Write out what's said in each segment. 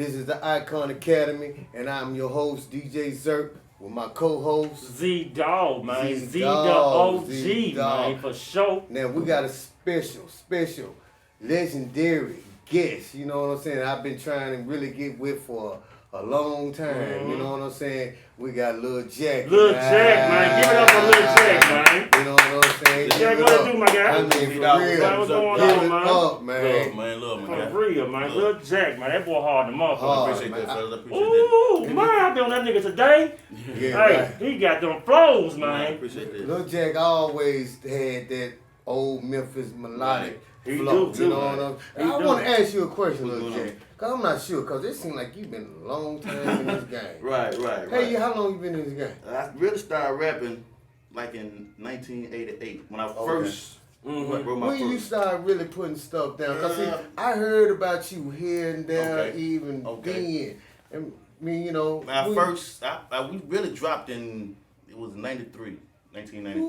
This is the Icon Academy, and I'm your host, DJ Zerk, with my co-host, z-dogg, man. Z-dogg, man, for sure. Now, we got a special, legendary guest, you know what I'm saying? I've been trying to really get with for a long time, you know what I'm saying? We got Lil Jack. Lil Jack, man. Give it up for Lil Jack, man. You know what I'm saying? Jack, what it do, my guy? I mean, for real. What's going Give on, it man? up, man. Love, man. For real, man. Lil Jack, man. That boy hard to motherfucker. Hard, Appreciate that, fellas. Appreciate Ooh, man, I been on that nigga today. Yeah, Hey, right. he got them flows, that. man. Appreciate that. Lil Jack always had that old Memphis melodic He flow. do, too, You know man. what I'm He I do. want to ask you a question, What's Lil going on? Jack. Because I'm not sure, because it seems like you've been a long time in this game. Right. Hey, how long you been in this game? I really started rapping like in 1988 when I first wrote my When you first. start really putting stuff down? Because see, I heard about you here and there Okay. even Okay. then. And, I mean, you know. My we- first, we really dropped in, it was 1993.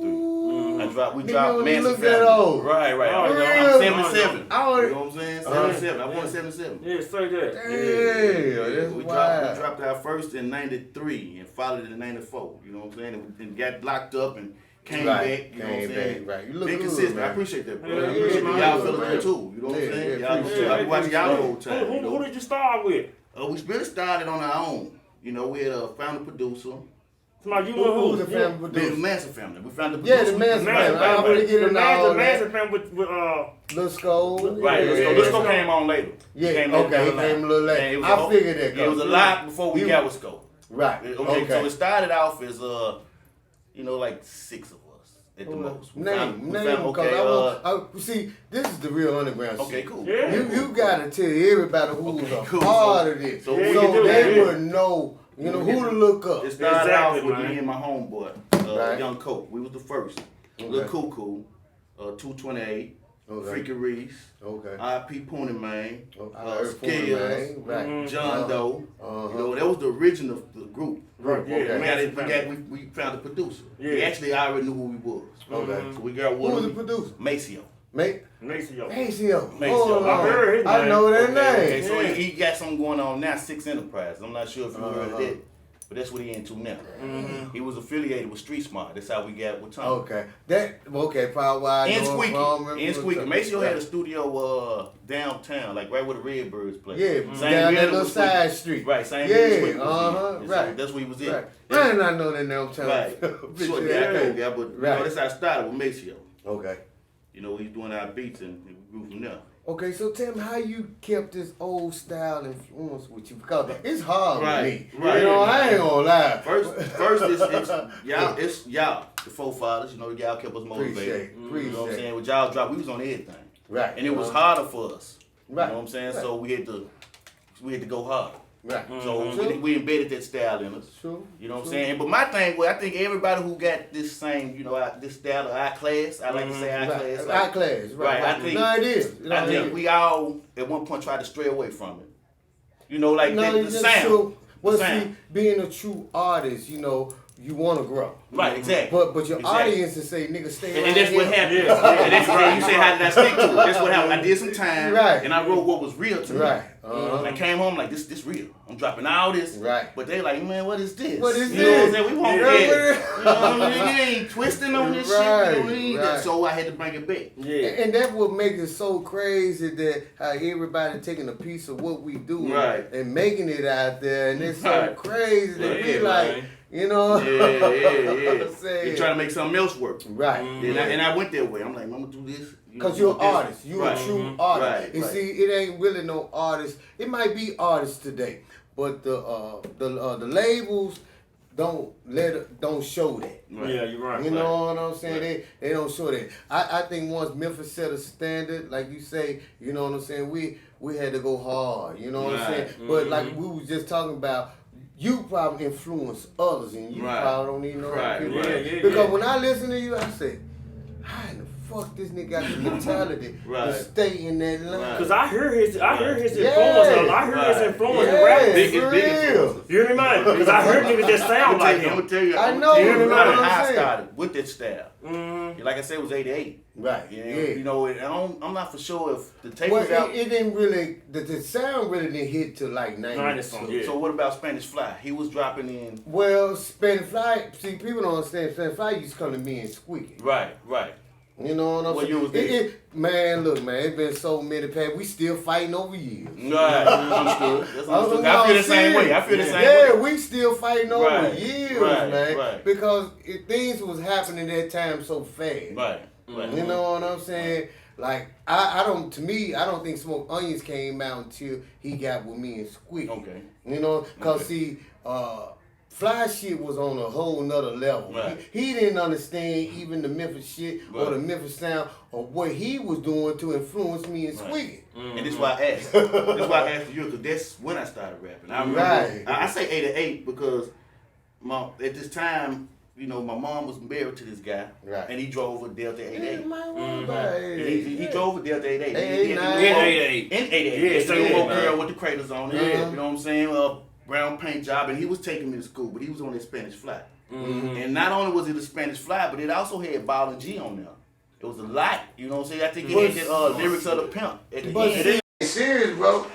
Ooh, We dropped nigga, you Manson look that Family. old. Right. Oh, I'm real? 77. I You already- know what I'm saying? 77. I born 77. Yeah, say that. Damn, that's we wild. dropped our first in 93 and followed it in 94. You know what I'm saying? And got locked up and came Right, back. You know what I'm came saying? back, right. You look Been good, consistent. man. I appreciate that, bro. Yeah, I yeah, appreciate man. that. Y'all Yeah, feeling man. good too. You know what I'm Yeah, saying? yeah, Y'all appreciate I it. be watching y'all the whole time. you Who know? did you start with? We really started on our own. You know, we had a founder producer. Somebody, you Who know was the family The producer? Manson family. We found the Yeah, producer. the Manson family. I don't really get into all The that. Manson family with Lil Skull. Right, yeah. Let's Go came on later. Yeah, Came okay, later he down the came a little line. late. And it was I figured that, It was a cause- lot before we You- got with Go. Right. Okay, so it started off as like 6 of us at the most. We found- Because see, this is the real underground shit. Okay, cool. Yeah. You gotta tell everybody who's Okay, a cool. part of this, So so, we can do they that. would know, you know, who to look up. It started Exactly, off with man. me and my homeboy, Right. Young Coke. We was the first. Lil Cuckoo, 228, Okay. Freaky Reese, Okay. IP Pony Man, I heard from Skills, the man. Right. Mhm. John Doe. Uh-huh. You know, that was the original of the group. Right, Yeah, okay. We found the producer. Yeah. We actually already knew who we was. Okay. So we got Who was the one. producer? Maceo. Mate. Maceo. Maceo. Maceo. I heard his I name. know that Okay, name. so Yeah. he got something going on now, Six Enterprise. I'm not sure if you heard of Uh-huh. that, but that's what he into now. He was affiliated with Street Smart. That's how we got with Tom. Okay. Probably why I And know him Squeaky. from. And Squeaky. Maceo Right. had a studio downtown, like right where the Redbirds play. Yeah, Same down that building little with Squeaky. side street. Right, same Yeah, building Squeaky was in. uh-huh, And so right. that's where he was in. Right. I did not know that now. I'm telling Right. you. So, Yeah. yeah, but you Right. know, that's how I started with Maceo. Okay. You know, he's doing our beats and we grew from there. Okay, so tell me how you kept this old style influence with you, because it's hard Right, with me. right. You know, I ain't gonna lie. First it's y'all, the forefathers, you know, y'all kept us motivated. You know what I'm Appreciate. saying? With y'all drop, we was on everything. Right. And it was harder for us. Right. You know what I'm saying? Right. So we had to go hard. Right. So True. we embedded that style in us. True. You know what I'm True. saying? But my thing was, I think everybody who got this same, you know, this style of our class, I like to say our Right. class. Our class. Right. I think- No, it is. You know, I it think is. we all at one point tried to stray away from it. You know, like No, the it's just sound. true. Well, The see, sound. being a true artist, you know, you want to grow. Right, exactly. But your Exactly. audience is say, nigga, stay And right that's what here. happened. Yeah. And that's what you say, how did I stick to it? That's what happened. I did some time, Right. and I wrote what was real to me. Right. Uh-huh. And I came home like, this real. I'm dropping all this. Right. But they like, man, what is this? What is you know what I'm this? saying? We won't Yeah, get what it. is- You know what I mean? You ain't twisting on this Right, shit. You don't need that. right. So I had to bring it back. Yeah. And that's what makes it so crazy, that how everybody taking a piece of what we do Right. and making it out there, and it's so Right. crazy that Yeah, we like, man. you know. Yeah. I'm saying. You trying to make something else work. Right. And I went that way. I'm like, I'm gonna do this. Because you're an this. artist. You're Right. a true artist. Right, And right. see, it ain't really no artist. It might be artists today, but the labels don't show that. Right. Yeah, you're right. You know what I'm saying? Right. They don't show that. I think once Memphis set a standard, like you say, you know what I'm saying, we had to go hard, you know what I'm saying? Right. But like we was just talking about, you probably influence others, and you Right. probably don't even know Right, that people. right. Yeah, Because yeah. when I listen to you, I say, how in the fuck this nigga got the mentality Right. to stay in that line? Right. Cause I hear his influence. Yeah. I hear his influence in Yeah, rapping. Big for influence. real. You hear me, man? Cause I hear niggas that sound like I'm him. gonna tell you. I know, You you know how what I'm I saying? started with that style. Mm-hmm. Like I said, it was 88. Right. Yeah. Yeah. You know, I'm not for sure if the tape Well, was out. it didn't really. The sound really didn't hit till like 90. 90-something, yeah. So what about Spanish Fly? He was dropping in. Well, Spanish Fly. See, people don't understand. Spanish Fly used to come to me and squeaking. Right. You know what I'm What saying? year was this? Man, look, man, it's been so many past. We still fighting over years. Right. Understood. That's understood. I feel the same serious. way. I feel the same Yeah, way. we still fighting over Right, years, right, man. right. Because things was happening that time so fast. Right. You know what I'm saying? Like I don't think Smoke Onions came out until he got with me and Squeak. Okay. You know, cause Okay. see, Fly shit was on a whole nother level. Right. He didn't understand even the Memphis shit or Right. the Memphis sound or what he was doing to influence me and Right. Squeaky. And this is why I asked. This is why I asked you, because that's when I started rapping. I remember, Right. I say 88 because at this time, you know, my mom was married to this guy. Right. And he drove a Delta 88. He Yeah. drove a Delta 88. Hey, In nine. 88. In 88. Yeah, It's the yeah, little man. girl with the craters on it. Uh-huh. You know what I'm saying? Brown paint job. And he was taking me to school, but he was on that Spanish Fly. Mm-hmm. And not only was it a Spanish Fly, but it also had Ball and G on there. It was a lot. You know what I'm saying? I think it had the lyrics of the pimp at the But end. serious, bro.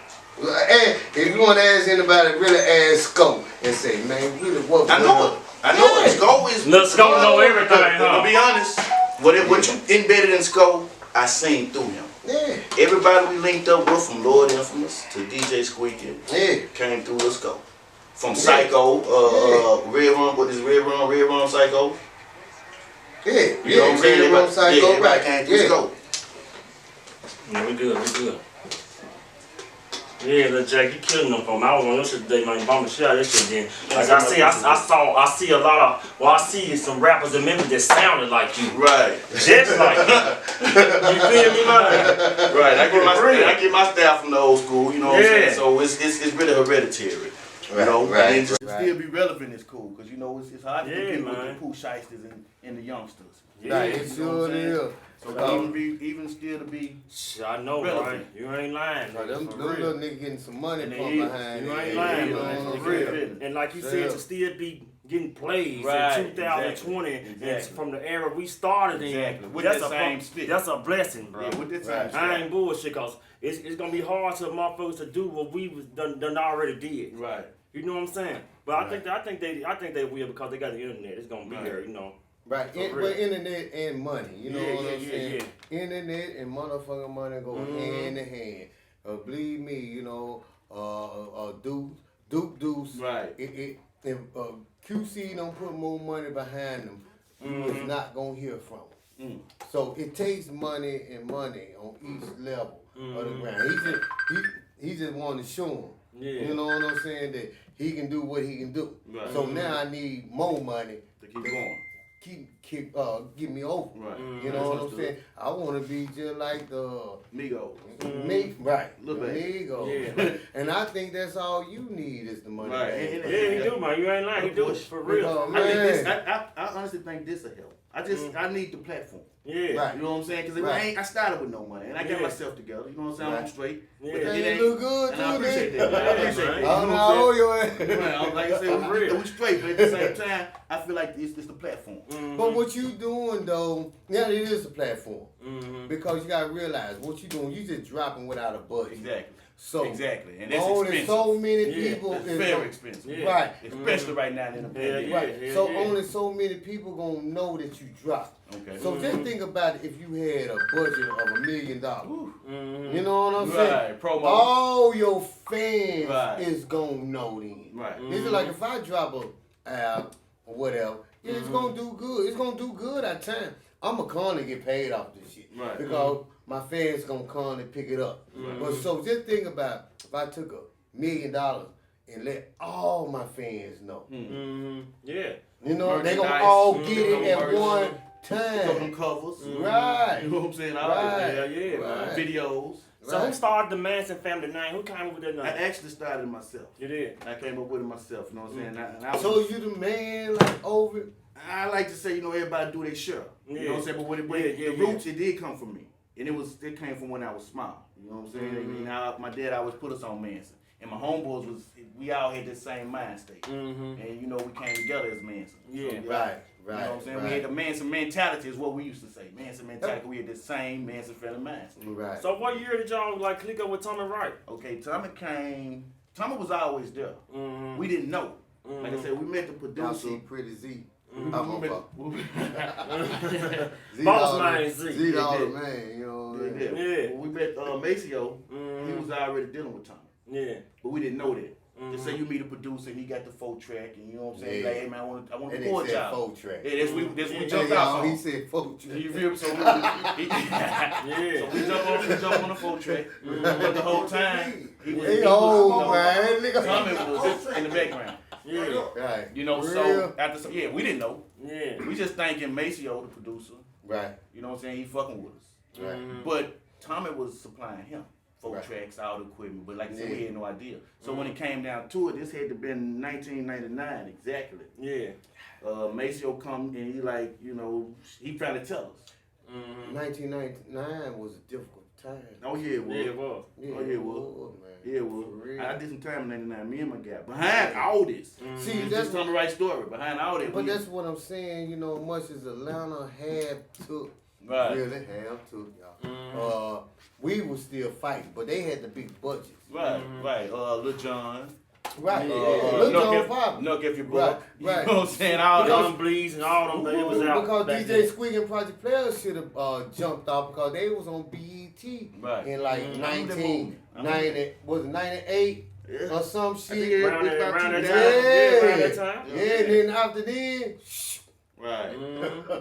And if you want to ask anybody, really ask Scope and say, man, really what? I know it. I know it. Sko is. Lil Sko know everything, huh? To be honest, what you embedded in Sko, I seen through him. Yeah. Everybody we linked up with, from Lord Infamous to DJ Squeaky, Yeah. came through the Sko. From Psycho, Red Rum, what is Red Rum Psycho? Yeah. You know what I'm saying? Everybody, Psycho, Everybody came through Sko. Yeah, we good. Yeah, Lil Jack, you killing them for me. I was on your shit today, man. You bought me shit out of this shit then. Like I see a lot of, I see some rappers in Memphis that sounded like you. Right. Just like you. You feel me, man? Right. I get my style from the old school, you know what I'm Yeah. saying? So it's really hereditary. You Right, know, right, and to right. still be relevant is cool, because you know it's hard to Yeah, compete with man. the Pooh Shysters and the youngsters. Right, Yeah, it you know what sure I'm saying? is. So even still to be Shit, I know, relevant. right? You ain't lying. Right, them for little real. niggas getting some money And from they is. behind You it. ain't Yeah, lying, you know, man. on the For real. real. And like you Yeah. said, to still be getting plays Right, in 2020 exactly. and from the era we started in, Exactly. With that's that a same fuck- spit. that's a blessing, bro. Yeah, with that Right. time. I ain't bullshit, cause it's gonna be hard to motherfuckers to do what we was done already did. Right. You know what I'm saying? But I think they will, because they got the internet. It's gonna be Right. there, you know. Right, For but real. internet and money, you know Yeah, what I'm yeah, saying? yeah. Internet and motherfucking money go hand in hand. Believe me, you know, Deuce. Right. If QC don't put more money behind them, you is not gonna hear from them. So it takes money on each level of the ground. He just want to show them. Yeah. You know what I'm saying? That he can do what he can do. Right. So now I need more money To keep going. get me over. Right. You know what I'm saying? I want to be just like the Migos. me, right? Little the bit. Migos. Yeah. And I think that's all you need is the money. Right. man. Yeah, he do, man. You ain't lying. He do it for real. Because, I honestly think this will help. I need the platform. Yeah. Right. You know what I'm saying? Because Right. I started with no money, and I got Yeah. myself together. You know what I'm saying? Right. I'm straight. Yeah. But Man, it you ain't. look good And I too, appreciate nigga. that. I appreciate that. I You don't know know what I'm how saying? your ass. Right, like I said, For real. we straight, but at the same time, I feel like it's the platform. But what you doing though, yeah, it is a platform. Mm-hmm. Because you gotta realize what you doing, you just dropping without a budget. Exactly. So Exactly. And that's only expensive. so many Yeah, people It's is very gonna- expensive. Yeah. Right. Especially right now in the pandemic. Yeah. Right. So only so many people gonna know that you dropped. Okay. So just think about it if you had a budget of $1 million. Mm-hmm. You know what I'm saying? Right. Promo. All your fans Right. is gonna know then. Right. It's like if I drop a album or whatever, yeah, it's gonna do good. It's gonna do good at time. I'ma come and get paid off this shit. Right. Because my fans gonna come and pick it up. But so just think about if I took $1 million and let all my fans know. Mm-hmm. Yeah. You know, they gonna Merchandise, all get it merch, at one Couple time. covers. Right. You know what I'm saying? All Right. that. Yeah, Right. Videos. So who started the Manson family name? Who came up with that name? I actually started it myself. You did? I came up with it myself, you know what I'm saying? And I So you the man like over it? I like to say, you know, everybody do their share. You know what I'm saying? But when the roots, it did come from me. And it came from when I was small. You know what I'm saying? And my dad always put us on Manson. And my homeboys we all had the same mind state. And you know, we came together as Manson. Yeah. So, Right. You know what I'm saying? We had the Manson mentality is what we used to say. Manson mentality, we had the same Manson family mind state. Right. So what year did y'all like click up with Tommy Wright? Okay, Tommy was always there. We didn't know. Like I said, we met the producer. Also pretty Z. Boss man Z. Z-dogg the man, you know what I mean? Yeah. When we met Maceo, he was already dealing with Tommy. Yeah. But we didn't know that. Just say you meet a producer and he got the 4-track and you know what I'm saying? Yeah. Like, hey man, I want to And record they said y'all. 4-track. Yeah, that's what we jumped off on. He said 4-track. You feel me? So we jump on the 4-track. But the whole time, he was Tommy was in the background. Yeah. Right. You know, so after we didn't know. Yeah. We just thanking Maceo, the producer. Right. You know what I'm saying? He fucking with us. Right. But Tommy was supplying him 4-tracks, all the equipment. But like I said, we had no idea. So when it came down to it, this had to been 1999 exactly. Yeah. Maceo come and he like, you know, he trying to tell us. 1999 was a difficult time. Oh yeah, it was. Yeah, it was. Yeah, Oh yeah, it was. man. Yeah, it was. For real. I did some time in 99. Me and my guy. Behind all this. See, That's that's just the right story. Behind all that. But that's what I'm saying, you know, much as Atlanta took, Right. really took, y'all. We were still fighting, but they had the big budgets. Right, right. Lil John. Right. Look John Pop. Look if your boy. Right. You know what I'm saying? All Gun those. Bleeds and all them, it was out. Because back DJ then. Squeak and Project Players should have jumped off because they was on BET Right. in like 1990, was it 98 or some shit? Around that Yeah. time. Yeah, and then after then, Right.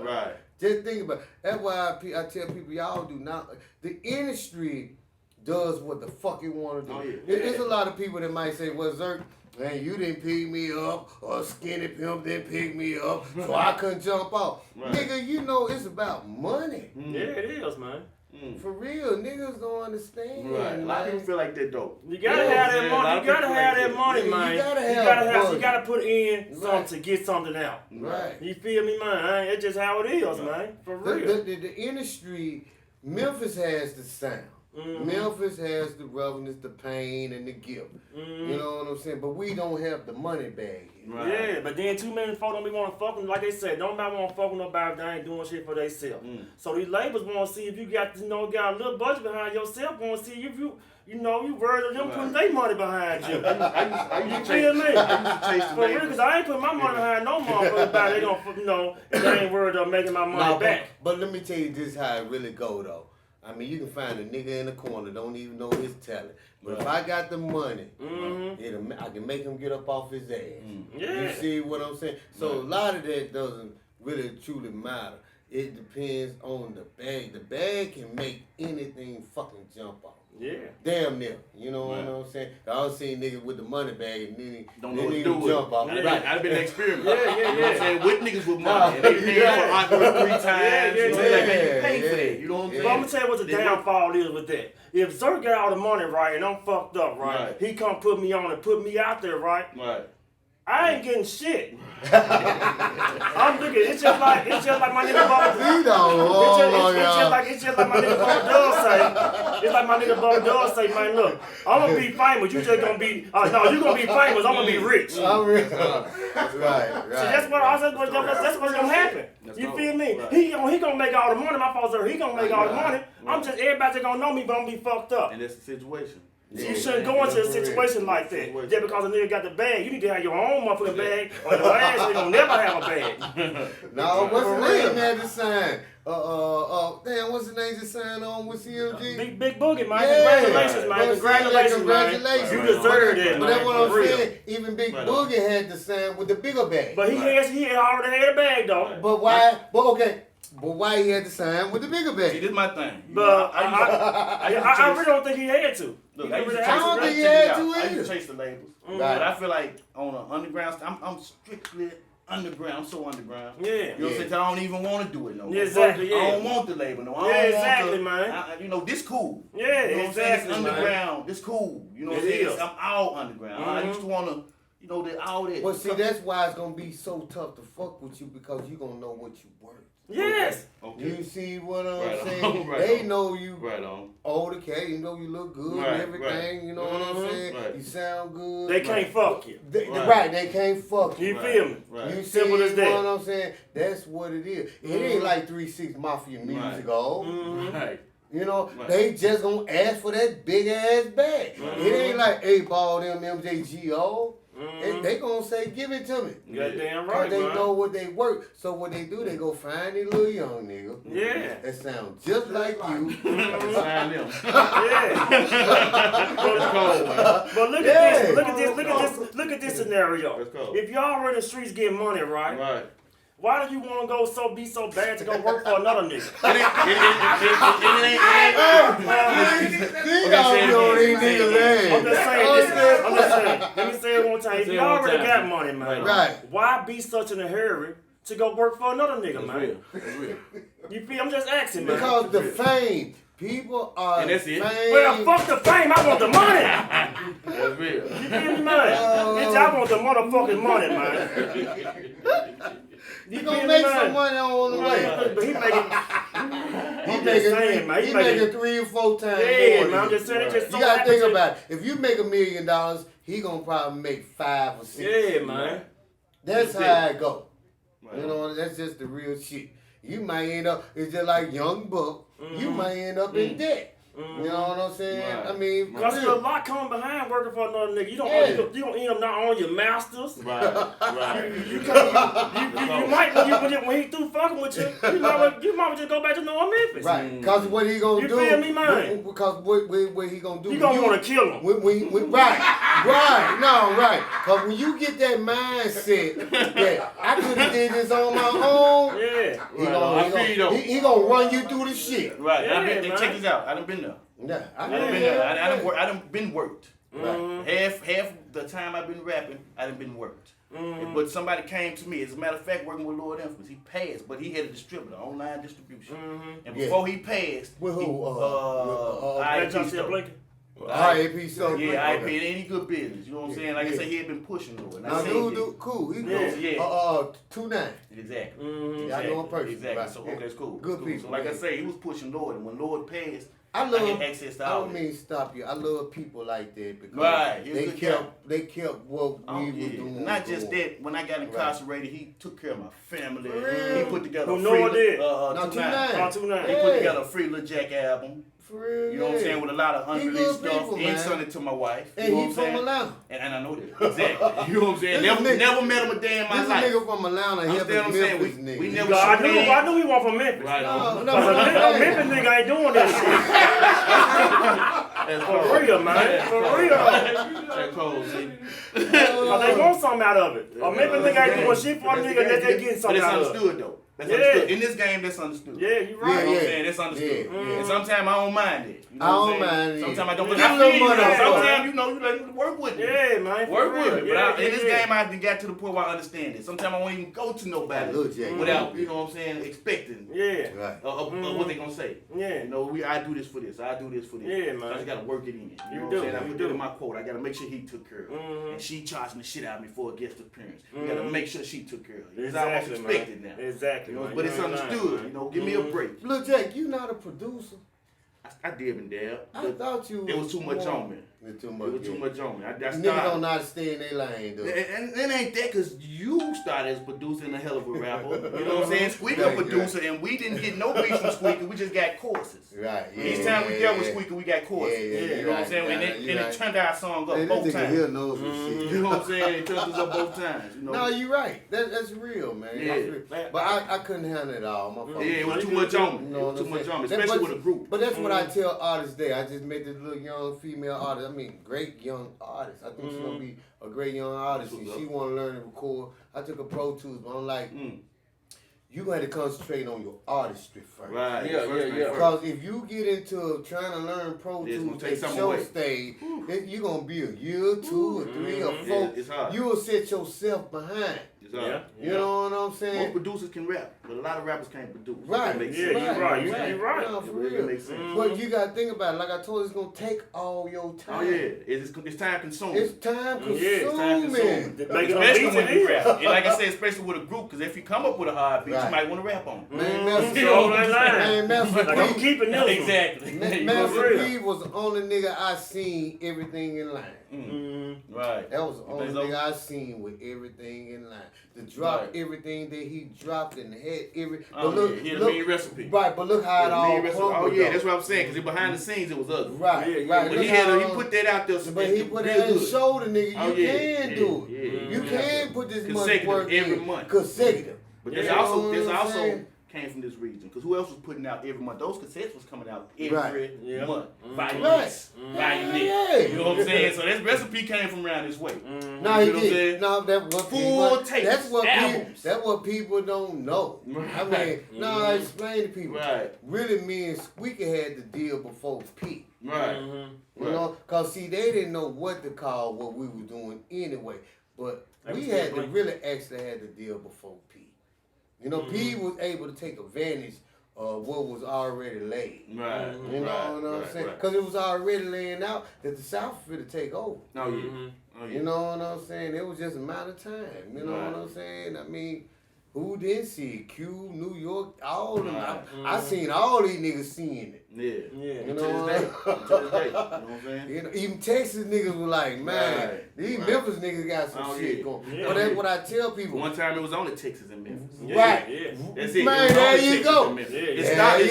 Right. just think about it. That's why I tell people, y'all do not. The industry does what the fuck it want to do. Oh, yeah. There's a lot of people that might say, well, Zerk, man, you didn't pick me up, or Skinny Pimp didn't pick me up, so I couldn't jump off. Right. Nigga, you know it's about money. Yeah, it is, man. For real, niggas don't understand. Right. A lot of man. people feel like that though. You gotta have that money. You gotta have that money, Yeah, man. you gotta have You gotta put in something Right. to get something out. Right. You feel me, man? It's just how it is, man. For real. The industry, Memphis has the sound. Memphis has the roughness, the pain, and the gift. You know what I'm saying? But we don't have the money bag here. Right. Yeah, but then too many folks don't be want to fuck with, like they said, don't nobody want to fuck with nobody if they ain't doing shit for themselves. So these labels want to see if you got, got a little budget behind yourself, want to see if you worthy of them putting their money behind you. I You feel me? chase the For real, because I ain't putting my money behind no motherfucker about they gonna, if they ain't worried of making my money back. But let me tell you this how it really go though. I mean, you can find a nigga in the corner, don't even know his talent. But if I got the money, I can make him get up off his ass. Yeah. You see what I'm saying? So a lot of that doesn't really truly matter. It depends on the bag. The bag can make anything fucking jump off. Yeah. Damn near. You know what I'm saying? I don't see niggas with the money bag and then Don't know what to do with jump off. it. Right, I've been an experiment. Yeah. You know what I'm saying? With niggas with money. And they paid for Aqua 3 times. You know, like, man, you pay for that. You know what I'm saying? But I'm gonna tell you what the downfall is with that. If Zerk got all the money right and I'm fucked up, right? He come put me on and put me out there, right? Right. I ain't getting shit. I'm looking. It's just like my nigga Bubba. It's just like my nigga Bubba Dub say. It's like my nigga Bubba Dub say, man, look, I'm gonna be famous. You just gonna be. No, you gonna be famous. I'm gonna be rich. Right. See, that's what's gonna happen. You feel me? Right. He gonna make all the money. My fault, sir. He gonna make all the money. I'm just everybody gonna know me, but I'm gonna be fucked up. And that's the situation. So you shouldn't go into a situation like that. Just because a nigga got the bag, you need to have your own motherfucking bag, or your ass ain't gonna never have a bag. No, what's the name that just signed? Damn, what's the name just signed on with CMG? Big Boogie, man. Congratulations, man. Congratulations, man. You deserve that, man. But that's what I'm For real. saying. Even Big Boogie had to sign with the bigger bag. But he already had a bag though. But why? But okay. But why he had to sign with the bigger See, bag? this is my thing. But I really don't think he had to. Look, I don't think he had to I either. used to chase the labels. Right. But I feel like on an underground, I'm strictly underground. I'm so underground. Yeah. You know what I'm saying? I don't even want to do it no more. Yeah, exactly, yeah. I don't want the label no more. Yeah, I don't exactly, want man. you know, this cool. Yeah, you know what exactly, I'm saying? It's man. underground. This cool. You know what I'm saying? I'm all underground. I used to want to, you know, all that. Well, see, that's why it's gonna be so tough to fuck with you because you gonna know what you worth. Yes. Okay. You see what I'm Right saying? on, right They on. know you. Right on. Older cat, you know you look good Right, and everything. right. You know what I'm saying? Right. You sound good. They can't fuck you. Right, they can't fuck you. You feel me? Right. You Simple as that. You know what I'm saying? That's what it is. It ain't like 3-6 Mafia music, Right. You know, they just gonna ask for that big ass bag. It ain't like 8-Ball, them MJGO. They gonna say, give it to me. Goddamn right, they man. know what they work. So what they do, they go find a little young nigga. Yeah. That sound just like you. Sign them. Yeah. But look at this scenario. Let's go. If y'all were in the streets getting money, right? Right. Why do you want to be so bad to go work for another nigga? I'm just saying. Let me say it one time. If you already got money, man, Right. why be such in a hurry to go work for another nigga, man? That's real. You feel? I'm just asking, man. Because the fame. People are And that's it. Well, fuck the fame. I want the money. That's real. You feel me, man? Bitch, I want the motherfucking money, man. You gonna make some money on the way. But he making, He making 3 or 4 times yeah, more. man. I'm just saying, it just so You gotta happens think about it. If you make $1 million, he gonna probably make 5 or 6. Yeah, man. That's how it go. Right. You know, that's just the real shit. You might end up, it's just like Young Buck. You might end up in debt. You know what I'm saying? Right. I mean, Because there's a lot coming behind working for another nigga. You don't end up not on your masters. Right. You might when he through fucking with you might just go back to North Memphis. right. Because what he gonna do? You feel me, man? Because what he gonna do? You gonna want to kill him. Right. Because when you get that mindset that I could have did this on my own, Yeah. he gonna run you through the shit. Right. Yeah, Check this out. I done been there. Yeah, I done been there. I done been worked. Right. Half the time I've been rapping, I done been worked. But somebody came to me, as a matter of fact, working with Lord Memphis, he passed, but he had a distributor, online distribution. And before he passed, With who? RIP so yeah, IP, it ain't good business. You know what I'm saying? Like I said, he had been pushing Lord. Now, dude, cool. He goes, 2-9. Exactly. Yeah, I know him personally. Exactly. Right. So okay, it's cool. Good cool. people. So like I say, he was pushing Lord, and when Lord passed, I had access to I all don't that. mean to stop you. I love people like that because Right. He was a good guy. they kept what we was doing. Not just that. When I got incarcerated, he took care of my family. real? He put together Who a know free it did? 2-9. 2-9. He put together a free Lil Jack album. For real, You know what I'm saying? With a lot of unreleased good stuff. people, And man. sent it to my wife. And you know he what I'm from saying? Atlanta. And I know that. Exactly. You know what I'm saying? Never met him a day in my This life. nigga from Atlanta. He Understand what I'm saying? Memphis We nigga. never I knew he wasn't from Memphis. Right on. No, A Memphis nigga ain't doing that shit. For real, man. For real. That cold, see? Cause they want something out of it. A Memphis nigga ain't doing shit for a nigga that they getting But something it's out of it. understood though. That's Yeah. understood. In this game, that's understood. Yeah, you You know right. what I'm saying? That's understood. Yeah. And sometimes I don't mind it. You know I what don't I'm saying? mind it Sometimes I don't. either. But I Give a feel you. little money. Sometimes, you know, you like work with me. Yeah, man. Work with me. But in this yeah. game, I done got to the point where I understand it. Sometimes I won't even go to nobody Lil Jack. without, you know what I'm saying, expecting Yeah. Right. what they gonna say. Yeah. You know, I do this for this. I do this for this. Yeah, man. I just gotta work it in. You know do, what I'm saying? I you put do. it in my quote. I gotta make sure he took care of it. And she charging the shit out of me for a guest appearance. We gotta make sure she took care of it. It's almost Exactly, expected man. now. Exactly, You know, man. but it's You ain't lying, understood. man. You know, give me a break. Lil Jack, you not a producer. I dib and dab. I thought you. There was too much on me. It too It much. was too much on me. I Niggas don't started. know how to stay in their lane, though. And it ain't that because you started as producer and a hell of a rapper. You know what I'm saying? Squeaker Right, producer, and we didn't get no beats from Squeaker. We just got courses. Right. Yeah, Each time we dealt with yeah. Squeaker, we got courses. Yeah, You know what I'm saying? And it turned our song up Hey, both this nigga times. here knows some shit. You know what I'm saying? It turned us up both times. You know? No, you right. That's real, man. Yeah. That's real. But I couldn't handle it all. My fault. Yeah, it was too much on me. You It know was too what I'm much saying? on me, That- especially but- with a group. But that's what I tell artists there. I just met this little young female artist. I mean, great young artist. I think she's gonna be a great young artist. And she want to learn to record. I took a Pro Tools, but I'm like, you got to concentrate on your artistry first. Right. Yeah. Because if you get into trying to learn Pro It's gonna Tools take at something your away. stage, you're going to be a year, 2 or 3 or 4. It's hard. You will set yourself behind. Yeah. You know what I'm saying? Most producers can rap, but a lot of rappers can't produce. Right. Yeah, you're right. You're right. No, for It real. makes sense. But you gotta think about it. Like I told you, it's gonna take all your time. Oh yeah, it's time consuming. It's time consuming. Yeah, it's time consuming. Especially when you rap. And like I said, especially with a group, because if you come up with a hard beat, you might want to rap on it. Man, Master I'm keeping them. Exactly. Master P was the only nigga I seen everything in line. Right. That was the only nigga I seen with everything in line. To drop everything that he dropped and had every. He had a mean recipe. Right, but look how it all crumbled. Oh yeah, that's what I'm saying. Because behind the scenes it was ugly. Right. But he put that out there. But he put that and showed the nigga you can do it. You can put this much work every month. Consecutive. But this also came from this region. Because who else was putting out every month? Those cassettes was coming out every month. Volume this. Volume this. You know what I'm saying? So this recipe came from around this way. No, he did. No, that's what full tape. That's what people don't know. I mean, I explain to people. Right. Really, me and Squeaky had the deal before P. Right. You know, cause see, they didn't know what to call what we were doing anyway. But we had to really actually had the deal before P. You know, P was able to take advantage of what was already laid. Right. You know what I'm saying? Because it was already laying out that the South was going to take over. Oh, yeah. You know what I'm saying? It was just a matter of time. You know what I'm saying? I mean, who didn't see it? Q, New York, all of them. I seen all these niggas seeing it. Yeah. You know to this day. You know what I'm saying? You know, even Texas niggas were like, man, these Memphis niggas got some shit going. But that's what I tell people. One time it was only Texas and Memphis. Right. That's it. Man, there you go. It started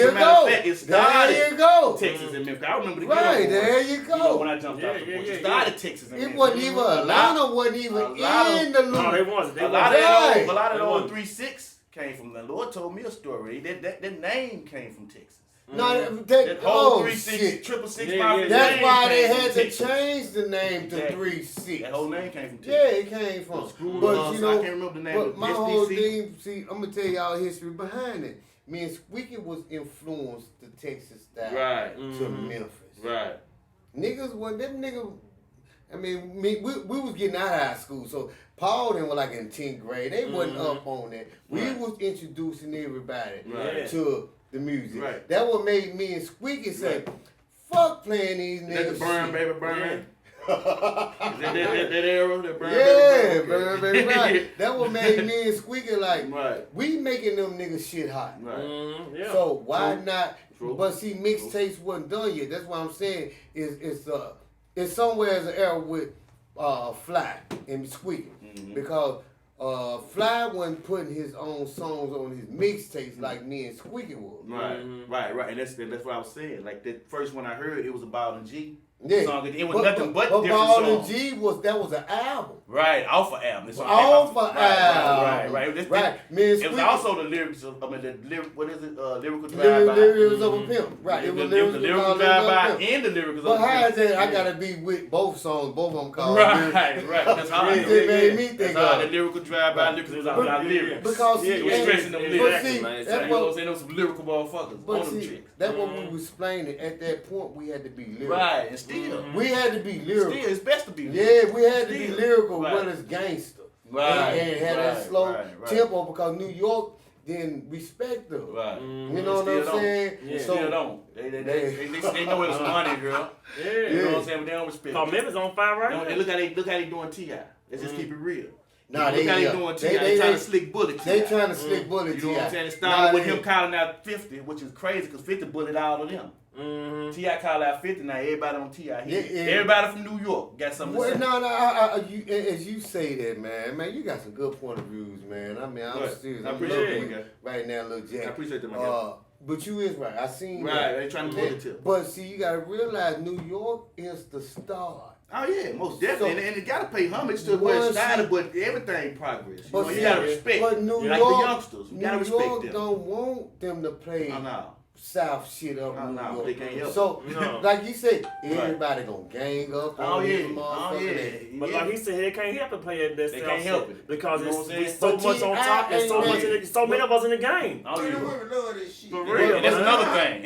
there you go. Texas and Memphis. I remember the right, there you go. You know, when I jumped out the porch. It started Texas and Memphis. It wasn't even Atlanta, wasn't even in the loop. No, they wasn't. A lot of the old 3-6 came from the Lord told me a story. That name came from Texas. No, that whole 3-6, 666. That's why they had to change the name to 3-6. That whole name came from Texas. Yeah, it came from. But you know, I can't remember the name. But my whole thing, see, I'm gonna tell y'all history behind it. Me and Squeaky was influenced the Texas style to Memphis. Right. Niggas, when them niggas, I mean, we was getting out of high school, so Paul and were like in 10th grade. They wasn't up on that. We was introducing everybody to the music. Right. That what made me and Squeaky say, fuck playing these niggas. That the burn, baby, burn. that era, that burn, baby, burn, baby, right. That what made me and Squeaky like, we making them niggas shit hot. Right. So why not? But see, mixtapes wasn't done yet. That's what I'm saying. It's somewhere as an era with Fly and Squeaky because Fly wasn't putting his own songs on his mixtapes like me and Squeaky was. Right. And that's what I was saying. Like the first one I heard, it was about a G. Yeah. Song. It was nothing but different Ball songs. and G was an album. Right, off of album. Off of album. Right. It was also the lyrics of, what is it? Lyrical Drive-By. Lyrics of a Pimp. Right. It was the Lyrical Drive-By and the Lyrics of a Pimp. But how is that? I gotta be with both songs, both of them called Right. That's how it made me think of the Lyrical Drive-By lyrics was about lyrics. Because it was stressing them lyrics. See, that's what I'm saying. Those some lyrical motherfuckers. But see, that's what we was explaining. At that point, we had to be lyrical. Right, and still. We had to be lyrical. Still, it's best to be lyrical. Yeah, we had to be lyrical when it's gangster. Right. And had that slow tempo because New York didn't respect them. Right. You know what I'm saying? Yeah. So, still don't. They know it's money, girl. Yeah. You know what I'm saying? But they don't respect it. Memphis on fire right now. Look how they doing T.I. Let's just keep it real. Nah, look how they doing T.I. They trying to slick bullet T.I. They trying to slick bullet T.I. You know what I'm saying? It started with him calling out 50, which is crazy because 50 bullet all of them. T.I. called out 50, now everybody on T.I. Everybody from New York got something to say. No, as you say that, man, you got some good point of views, man. I mean, I'm serious. I appreciate it, right now, Lil Jack. I appreciate that, my guy. But you is right. I seen that. Right, they trying to bullet tip. But see, you got to realize New York is the start. Oh yeah, most definitely, and you gotta pay homage to where it started, but everything progress. You gotta respect. But New York, like the youngsters, you gotta respect them. New York don't want them to play South shit up in New York. They can't help. So, like you said, everybody gonna gang up. But like he said, they can't help it play that They South can't help shit it because it's so much on top. There's so many of us in the game. Oh yeah, love this shit. For real. And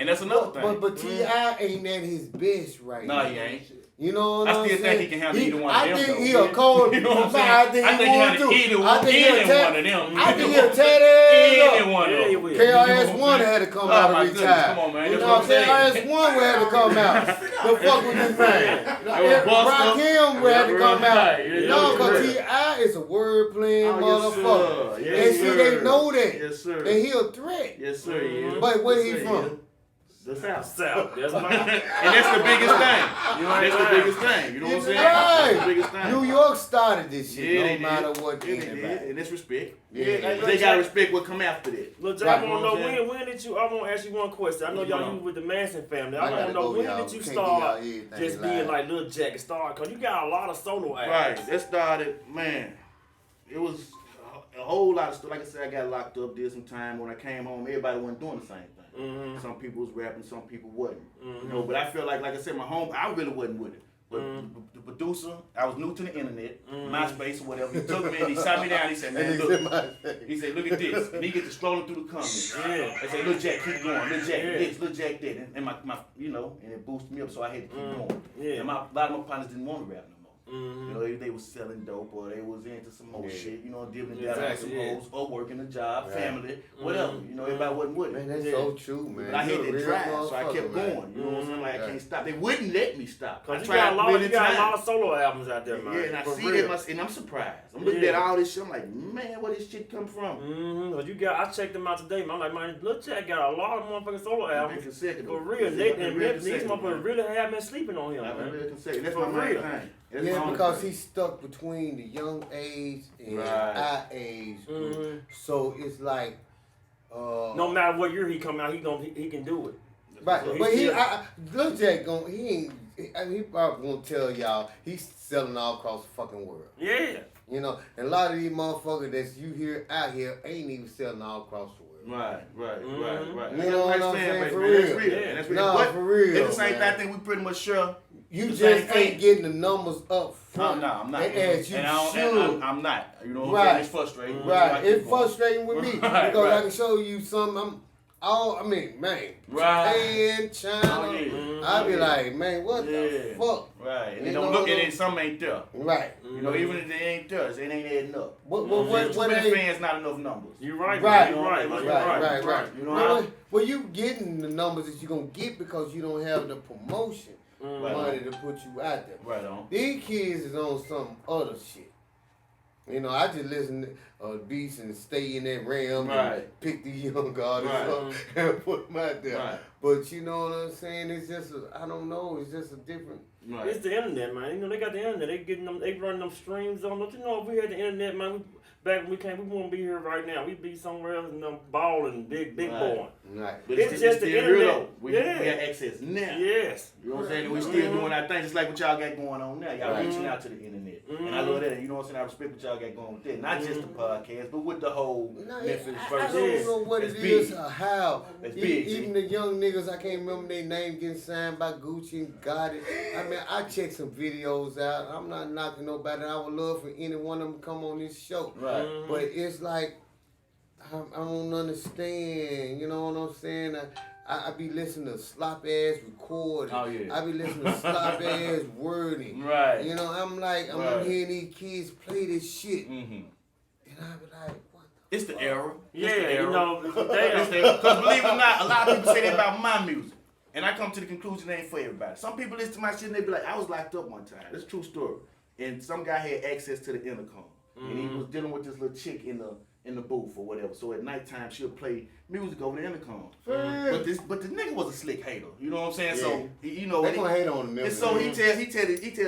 that's another thing. But T.I. ain't at his best right now. No, he ain't. You know what I'm saying? I still think he can handle either one of them. I think he'll cold. You know what I'm saying? I think he he would too. either I think any he'll one of them. I think he'll tear their ass up. Any one of them. KRS-One had to come out and retire. Come on, man. You know, KRS-One had to come out. The fuck with this man. Rakim had to come out. No, because T.I. is a word playing motherfucker. And see, they know that. Yes, sir. And he a threat. Yes, sir. Yeah. But where he from? The South. South. That's my. And that's the biggest thing. That's the biggest thing. You know what I'm saying? That's the biggest thing. New York started this shit, Yeah, no matter what they did. And that's respect. Yeah. They gotta respect what come after that. Lil Jack, I want to know when did you? I want to ask you one question. I know y'all was with the Manson family. I want to know when did you start just being like Lil Jack and start? Cause you got a lot of solo albums. Right. That started, man. It was a whole lot of stuff. Like I said, I got locked up. Did some time. When I came home, everybody wasn't doing the same thing. Mm-hmm. Some people was rapping, some people wasn't. Mm-hmm. You know, but I feel like I said, my home, I really wasn't with it. But the producer, I was new to the internet, MySpace or whatever. He took me and he sat me down. He said, "Man, look." He said, "Look at this." And he get to scrolling through the comments. Yeah. They say, "Lil Jack, keep going. Lil Jack this, Lil Jack that," and my, you know, and it boosted me up, so I had to keep going. Yeah. And a lot of my partners didn't want to rap no more. Mm-hmm. You know, they was selling dope or they was into some more shit. You know, dipping down on some hoes or working a job, family, whatever. You know, everybody wasn't with it. Man, that's so true, man. But I had that drive, so I kept going. You know what I'm saying? Like I can't stop. They wouldn't let me stop. Cause you got a lot of solo albums out there, man. Yeah, and I see that, and I'm surprised. I'm looking at all this shit. I'm like, man, where this shit come from? Cause I checked them out today. Man. I'm like, man, Lil Jack got a lot of motherfucking solo albums. For real, these motherfuckers really have been sleeping on him, man. That's my main thing. Yeah, because he's stuck between the young age and our age. So it's like no matter what year he come out, he can do it. Right, so but Lil Jack he probably won't tell y'all he's selling all across the fucking world. Yeah. You know, and a lot of these motherfuckers that you hear out here ain't even selling all across the world. Right. You know what I'm saying? For real. That's real. No, for real. At the same time, I think we pretty much sure. You just ain't getting the numbers up front. No, I'm not. As you should. I'm not. You know what I'm saying? It's frustrating. Right. It's frustrating with me because I can show you something. Man, Japan, China. I be like, man, what the fuck? Right. And they don't look at it, some ain't there. Right. You know, even if they ain't there, it ain't adding up. What fans, not enough numbers. You're right. Right. You know well, you getting the numbers that you're going to get because you don't have the promotion money to put you out there. Right on. These kids is on some other shit. You know, I just listen to beats and stay in that realm and pick the young artists up and put them out there. Right. But you know what I'm saying? It's just, I don't know, it's just a different... Right. It's the internet, man. You know, they got the internet. They running them streams on. Don't you know if we had the internet, man, back when we came, we wouldn't be here right now. We'd be somewhere else and balling, big boy. Right. But it's just the internet. We got access now. Yes. You know what I'm saying? We still doing our thing, just like what y'all got going on now. Y'all reaching out to the internet. And I love that. You know what I'm saying? I respect what y'all got going with that. Not just the podcast, but with the whole Memphis versus. I don't know what it is or how. That's big. Even the young niggas, I can't remember their name getting signed by Gucci and got it. I mean, I checked some videos out. I'm not knocking nobody. I would love for any one of them to come on this show. Right. But it's like, I don't understand. You know what I'm saying? I be listening to slop ass recording. Oh, yeah. I be listening to slop ass wording. Right. You know, I'm hearing these kids play this shit. Mm-hmm. And I be like, what the It's the era. Yeah, the era. You know, because believe it or not, a lot of people say that about my music. And I come to the conclusion it ain't for everybody. Some people listen to my shit and they be like, I was locked up one time. That's a true story. And some guy had access to the intercom. Mm-hmm. And he was dealing with this little chick in the booth or whatever. So at nighttime she'll play music over the intercom. But the nigga was a slick hater. You know what I'm saying? Yeah. So you know they gonna hate on him. And so he tell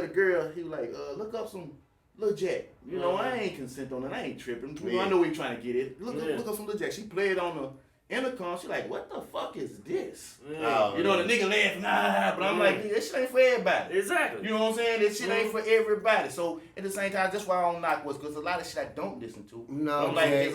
the girl, he was like, look up some Lil Jack. You know, I ain't consent on it. I ain't tripping. You know, I know where you trying to get it. Look up some Lil Jack. She played on the intercom. She like, what the fuck is this? Yeah. You know, the nigga laughing, but I'm like, that shit ain't for everybody. Exactly. You know what I'm saying? That shit ain't for everybody. So at the same time, that's why I don't knock what's because a lot of shit I don't listen to. No, I'm like,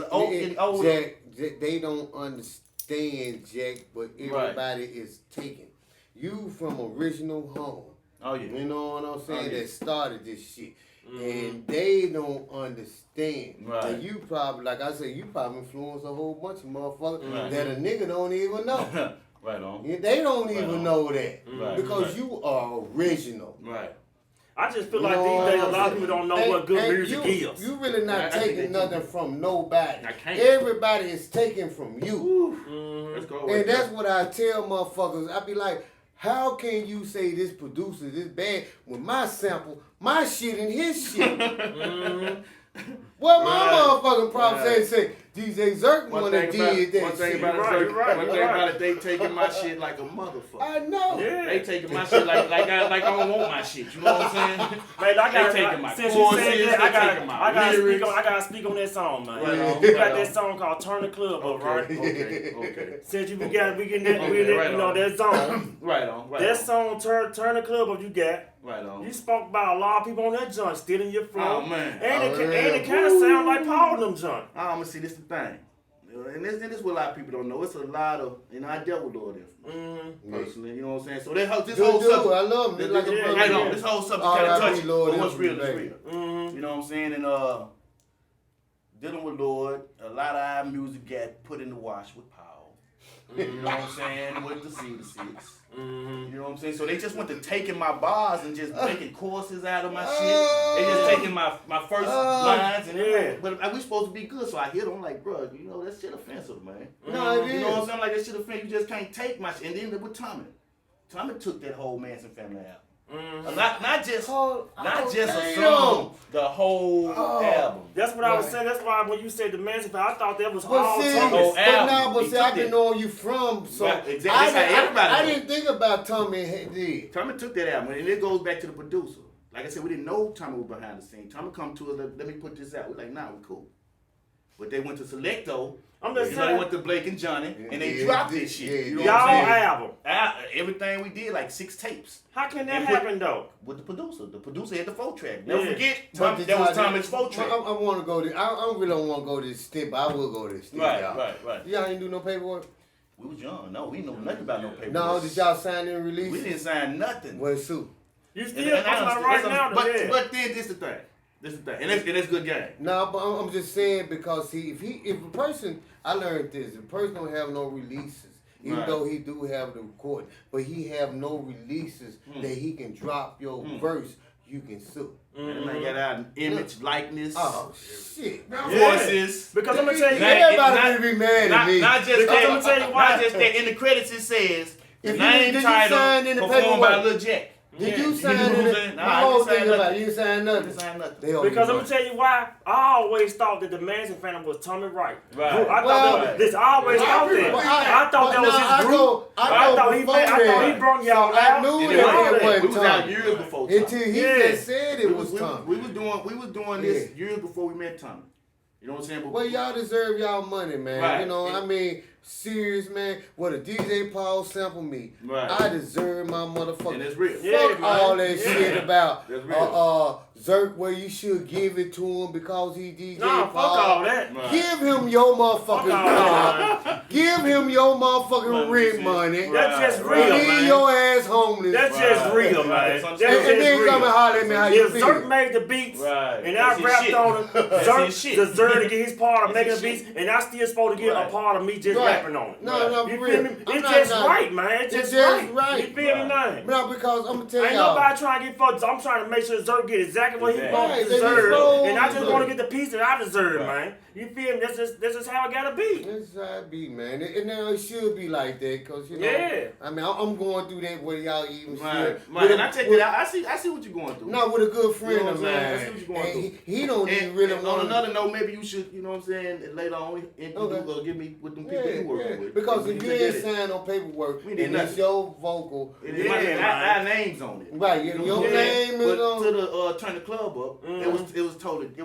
Jack, they don't understand, Jack, but everybody is taking. You from original home. Oh yeah. You know what I'm saying? That started this shit. And they don't understand. Right. And you probably, like I said, you probably influence a whole bunch of motherfuckers that a nigga don't even know. Right on. They don't even know that. Right. Because you are original. Right. I just feel like these days a lot of people don't know what good music is. You really not taking nothing from nobody. I can't. Everybody is taking from you. Let's go. And that's what I tell motherfuckers. I be like, how can you say this producer this bad when my sample, my shit and his shit? What my motherfucking problem say DJ Zerk one that did that One thing shit. about it, they taking my shit like a motherfucker. I know. Yeah. They taking my shit like I don't want my shit. You know what I'm saying? Man, They taking my courses, they taking my lyrics. I gotta speak on that song, man. Right You on, got right that on. song called "Turn the Club Up," right? Okay. Since we getting that song. Right on. That song, turn the club up. You got. Right on. You spoke about a lot of people on that joint stealing your flow. Oh man. And it kind of sound like Paul and them joint. I'm gonna see this the thing. And this is what a lot of people don't know. It's a lot of, I dealt with all this personally, you know what I'm saying? So this whole subject, I love him. Like right on. This whole subject kind of touched on what's real is real. Mm-hmm. You know what I'm saying? And dealing with Lord, a lot of our music got put in the wash with Paul. You know what I'm saying? With the C6. You know what I'm saying? So they just went to taking my bars and just making courses out of my shit. They just taking my first lines and but we supposed to be good. So I hit them like, bro, you know, that shit offensive, man. No, it is. You know what I'm saying? Like that shit offensive. You just can't take my shit. And then with Tommy. Tommy took that whole Manson family out. Not just a song, the whole album. That's what I was saying. That's why when you said the Manson, I thought that was But all see, Thomas. I didn't know where you from, so Exactly. I didn't think about Tommy did. Tommy took that album, and it goes back to the producer. Like I said, we didn't know Tommy was behind the scenes. Tommy come to us, let me put this out. We're like, nah, we cool. But they went to Selecto. I'm just They saying. went to Blake and Johnny, and they dropped this shit. You know Y'all what I'm saying? album. Everything we did, like 6 tapes. How can that happen though? With the producer. The producer had the 4-track. Never forget, But that was Tommy's 4-track. I want to go to. I really don't want to go to this step, but I will go to this step. Right. Y'all ain't do no paperwork. We was young. No, we know nothing about no paperwork. No, did y'all sign in release? We didn't sign nothing. Well, Sue. You still right now, but then this the thing. And it's good game. No, but I'm just saying because if a person, I learned this, if a person don't have no releases, even though he do have the recording, but he have no releases that he can drop your verse, you can sue. And I got out an image, likeness. Oh shit! Voices. Because I'm gonna tell you, everybody be mad at me. Not just that. I'm gonna tell you why. Not just that. In the credits it says name did you title sign in the performed by paperwork? Lil Jack. Did you sign it? Nah, I didn't sign nothing. You signed nothing. I didn't sign nothing. because I'm gonna tell you why. I always thought that the Manson family was Tommy Wright. Right. I always thought that. I thought that was his group. I thought he brought y'all out. I knew that We was out years before Tommy. until he just said it was Tommy. We was doing this years before we met Tommy. You know what I'm saying? But well, y'all deserve y'all money, man. Right. You know, I mean, serious, man. What a DJ Paul sample me. Right. I deserve my motherfucker. And it's real. Fuck all that shit about That's real. Zerk where you should give it to him because he DJ Nah, Paul. fuck all that. Right. Give him your motherfucking car. Give him your motherfucking rent money. That's just real, Leave man. your ass homeless. That's just real, man. Right. That's and just then real. come and holler at me how you If feel. Zerk made the beats, Right. and That's I his rapped shit. on it, That's his shit. Zerk deserved to get his part of That's making the his beats, shit. and I still supposed to get Right. a part of me just Right. rapping on it. No, You for feel real. me? I'm It's not- just not- right, man. It's It's just just right. right. You feel me, man? No, because I'm gonna tell Ain't y'all. nobody trying to get fucked. I'm trying to make sure Zerk get exactly what he Exactly. Right, deserves, they and I just deserve. want to get the piece that I deserve, Right. man. You feel me? That's just how it gotta be. That's how it be, man. And now it should be like that, cause you know. Yeah. I mean, I'm going through that where y'all even Right. still. And I take that out. I see what you're going through. Not with a good friend You know what of I'm saying? mine. I see what you're going And he don't even really and want on another note, maybe you should, you know what I'm saying, later on, give me with them people you working with. Because We if can you get ain't it. signed on paperwork We and did it's nothing. your vocal, Our names on it. right? Your name is But on. to the turn the club up, it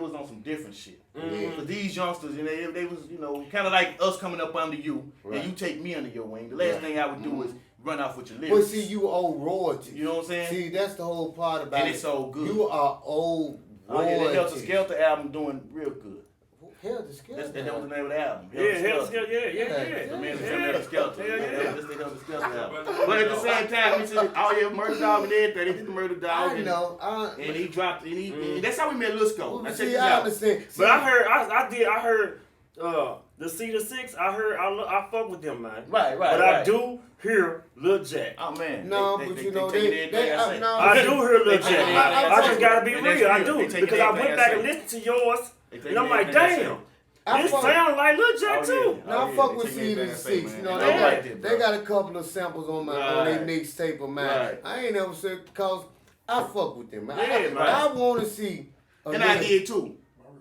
was on some different shit. For these youngsters, you know, they was, you know, kind of like us coming up under you, and you take me under your wing. The last thing I would do is run off with your But lyrics. see, you owe royalty. You know what I'm saying? See, that's the whole part about And it. it's so good. You are owed royalty. The Helter Skelter album doing real good. Helter Skelter. That was the name of the album. Yeah, hell, yeah. The man from Helter Skelter. Yeah. That's the Helter Skelter album. But at the same time, we said, oh yeah, Murder Dog and everything. They did the Murder Dog. I know. And he dropped, and that's how we met Lisco. See, I understand. But I heard The C6, I heard, I fuck with them, man. Right. But I do hear Lil Jack. Oh man. No, but you know they I do hear Lil Jack. I just gotta be real. I do because I went back and listened to yours, and I'm like, damn. This sound like Lil Jack too. Now I fuck with C6. You know they got a couple of samples on their mixtape of mine. Right. I ain't never said because I fuck with them. Man. I want to see. And I did too.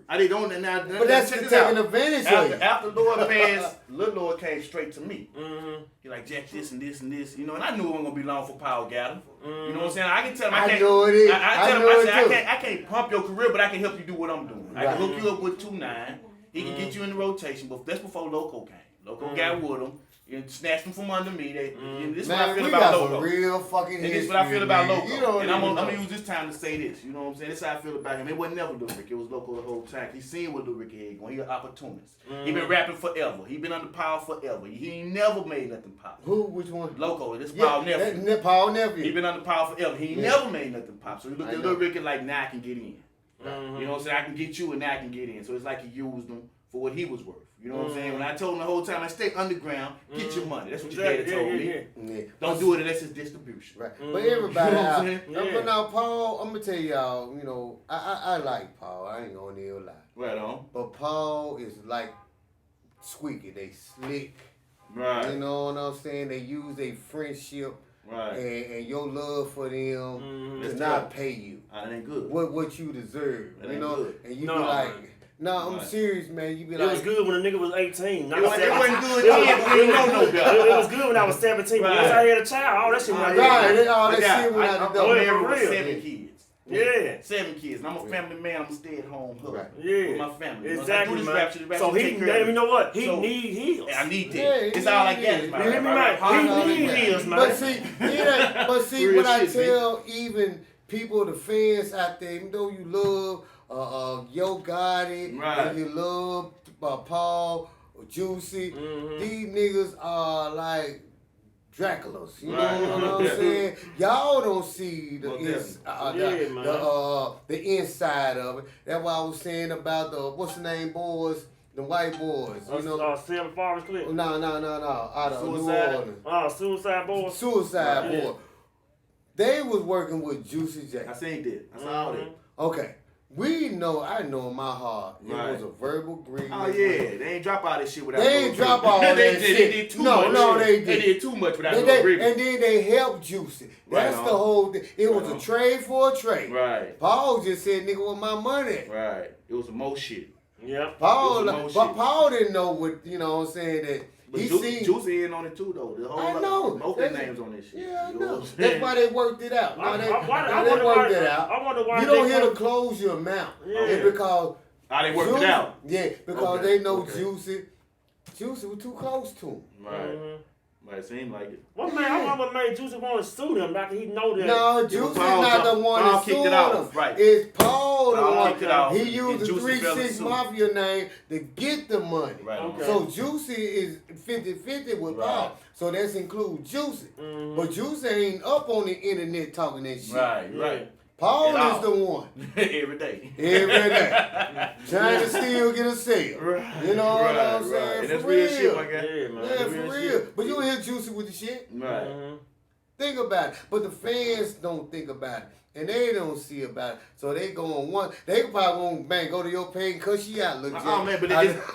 I did on and now. But that's taking advantage of you. After Lord passed, Lil Lord came straight to me. Mm-hmm. He like, Jack, this and this and this, you know, and I knew it wasn't gonna be long for Power Gather. You know what I'm saying? I can tell him I know it is. I can't pump your career, but I can help you do what I'm doing. I can hook you up with 2-9. He can get you in the rotation, but that's before Loco came. Loco got with him. You snatched him from under me. This is what I feel about Loco. Real fucking and this is what I feel about Loco. You know and I'm gonna use this time to say this. You know what I'm saying? This is how I feel about him. It wasn't never Lil Rick. It was Loco the whole time. He seen what Lil Rick had going. He an opportunist. He been rapping forever. He been under Power forever. He ain't never made nothing pop. Who? Which one? Loco. This Power nephew. Power nephew. He been under Power forever. He ain't never made nothing pop. So he looked at Lil Rick and like, now I can get in. You know what I'm saying? I can get you and now I can get in. So it's like he used him for what he was worth. You know what I'm saying? When I told him the whole time, I stay underground, get your money. That's what your daddy told me. Yeah. Don't do it unless it's distribution. Right. But everybody out. But now, Paul, I'm going to tell y'all, you know, I like Paul. I ain't going to lie. Right on. But Paul is like Squeaky. They slick. Right. You know what I'm saying? They use their friendship. Right. And your love for them to not pay you. That ain't good. What you deserve. That you know? good. And you be like... No, I'm serious, man. You be like, it was good when a nigga was 18. It wasn't good then, but we don't know better. It was good when I was 17. But once I had a child, all that shit went out. Right, all that shit went out the door. I'm married with 7 kids. Yeah. 7 kids. And I'm a family man. I'm a stay-at-home husband. Yeah. With my family. Exactly, man. So he, you know what? He need heals. I need that. It's all I got. You hear me, man? He need heals, man. But see, when I tell even people, the fans out there, even though you love Yo Gotti, and you love Paul, Juicy, these niggas are like Draculas. You know what I'm saying? Y'all don't see the inside of it. That's why I was saying about the what's the name boys, the white boys. You know, 7 Forest Clip. No. Out of New Orleans. Suicide Boys. Suicide Boy. They was working with Juicy J. I seen that. I saw all that. Okay. I know in my heart, it was a verbal agreement. Oh, yeah. They ain't drop all this shit without They ain't drop all that shit. They did too much. No, they did. They did too much without no agreement. And then they helped Juicy. That's the whole thing. It was a trade for a trade. Right. Paul just said, nigga, where my money? Right. It was some more shit. Yeah. Paul didn't know what, you know what I'm saying, that but Juicy in on it too, though. The whole I know. Both their names on this shit. Yeah, I know. That's why they worked it out. I wonder why you don't hear to close your mouth. Yeah. Because they worked it out. Yeah, because they know Juicy was too close to him. Right. Might seem like it. Well, man, I wonder what made Juicy want to sue them after he know that. No, Juicy's not the one that sued him. Right. It's Paul the one. Kicked it off. He used the 3-6 Mafia name to get the money. Right. Okay. So Juicy is 50-50 with Paul. So that's include Juicy. But Juicy ain't up on the internet talking that shit. Right. Paul is the one. Every day. Trying to still get a sale. Right. You know what I'm saying? And that's real shit, my guy. Yeah, man. Yeah, for real. But you don't hear Juicy with the shit. Right. Think about it. But the fans don't think about it. And they don't see about it. So they go on one. They probably won't go to your page and cuss you out, Lil Jack. Oh, man, but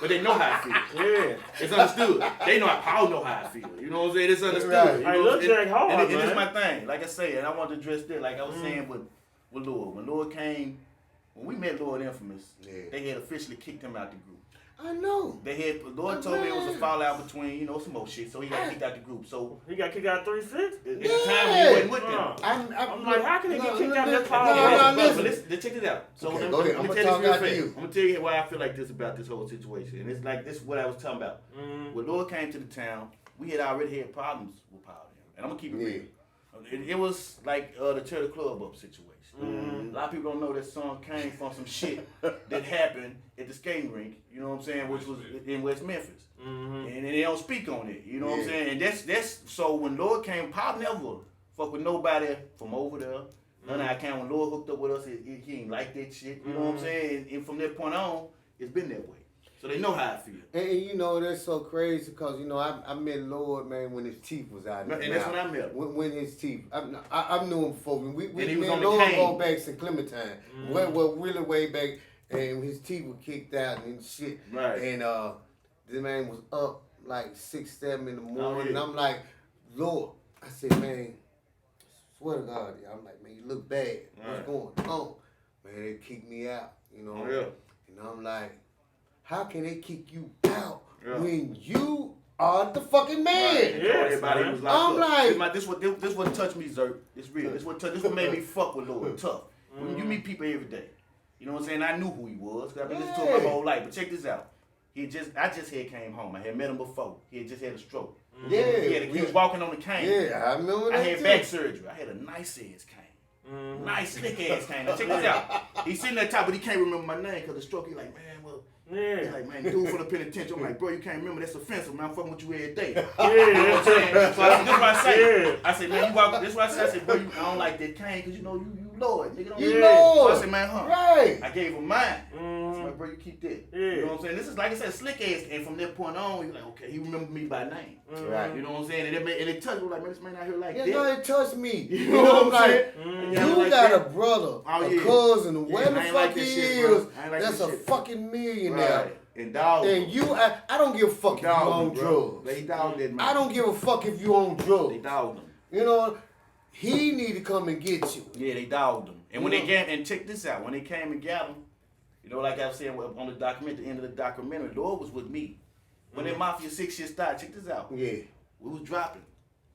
they know how I feel. Yeah. It's understood. They know Paul know how I feel. You know what I'm saying? It's understood. Right. Hey, Lil Jack hard, and it's my thing. Like I say, and I want to address that. Like I was saying with Lord. When Lord came, when we met Lord Infamous, they had officially kicked him out the group. I know. Lord told me it was a fallout between, some more shit, so he got kicked out the group. So he got kicked out 3-6? At the time he wasn't with them. I'm like, how can he get kicked out that fallout? But let's check this out. So okay, go ahead. I'm gonna talk after you. I'm gonna tell you why I feel like this about this whole situation. And it's like this is what I was talking about. When Lord came to the town, we had already had problems with Power. And I'm gonna keep it real. It was like the Tear the Club Up situation. A lot of people don't know that song came from some shit that happened at the skating rink, you know what I'm saying, which was in West Memphis. And they don't speak on it, you know what I'm saying? And that's so when Lord came, Pop never fuck with nobody from over there. None of our kind when Lord hooked up with us, he ain't like that shit, you know what I'm saying? And from that point on, it's been that way. So they know how I feel. And you know, that's so crazy because, you know, I met Lord, man, when his teeth was out. And that's when I met him. When his teeth. I knew him before. We was on the Lord cane. go back to Clementine. Well, really way back. And his teeth were kicked out and shit. Right. And this man was up like 6, 7 in the morning. Oh, yeah. And I'm like, Lord. I said, man, swear to God, I'm like, man, you look bad. Right. What's going on? Man, they kicked me out, you know. Oh, yeah. And I'm like, how can they kick you out when you are the fucking man? Right. Everybody was like, I'm like, this what touched me, Zerk. It's real. This what made me fuck with Lord tough. When you meet people every day, you know what I'm saying? I knew who he was because I've been listening to him my whole life. But check this out. I just had came home. I had met him before. He had just had a stroke. yeah, He was walking on the cane. Yeah, I remember that. I had too. back surgery. I had a nice ass cane. Nice slick ass cane. Now check this out. He's sitting at the top, but he can't remember my name because the stroke. He's like, man, well. Yeah. He's like, man, dude from the penitentiary. I'm like, bro, you can't remember. That's offensive, man. I'm fucking with you every day. Yeah. You know what I'm saying? So this is what I say. Yeah. I said, man, you walk. This is what I said. I said, bro, I don't like that cane because you know you Lord. Nigga don't You Lord. So I said, man, Right. I gave him mine. I said, like, bro, you keep that. Yeah. You know what I'm saying? This is like I said, slick ass. And from that point on, he's like, okay, he remembered me by name. Right. You know what I'm saying? And it touched me like, man, this man out here like Yeah, that. no, it touched me. You know what I'm like, saying? you like got that. a brother, Oh, a yeah. cousin, where the I ain't fuck like he this shit, bro. is, I ain't like that's this a shit. fucking millionaire. Right. And dog. And you, I don't give a fuck if you on drugs. They dogged that man. I don't give a fuck if you on They drugs. dogged him. You know, he need to come and get you. Yeah, they dogged him. And when they came, and check this out, when they came and got him, you know, like I was saying on the documentary, the end of the documentary, Lord was with me. When that Mafia 6 shit started, check this out. Yeah. We was dropping.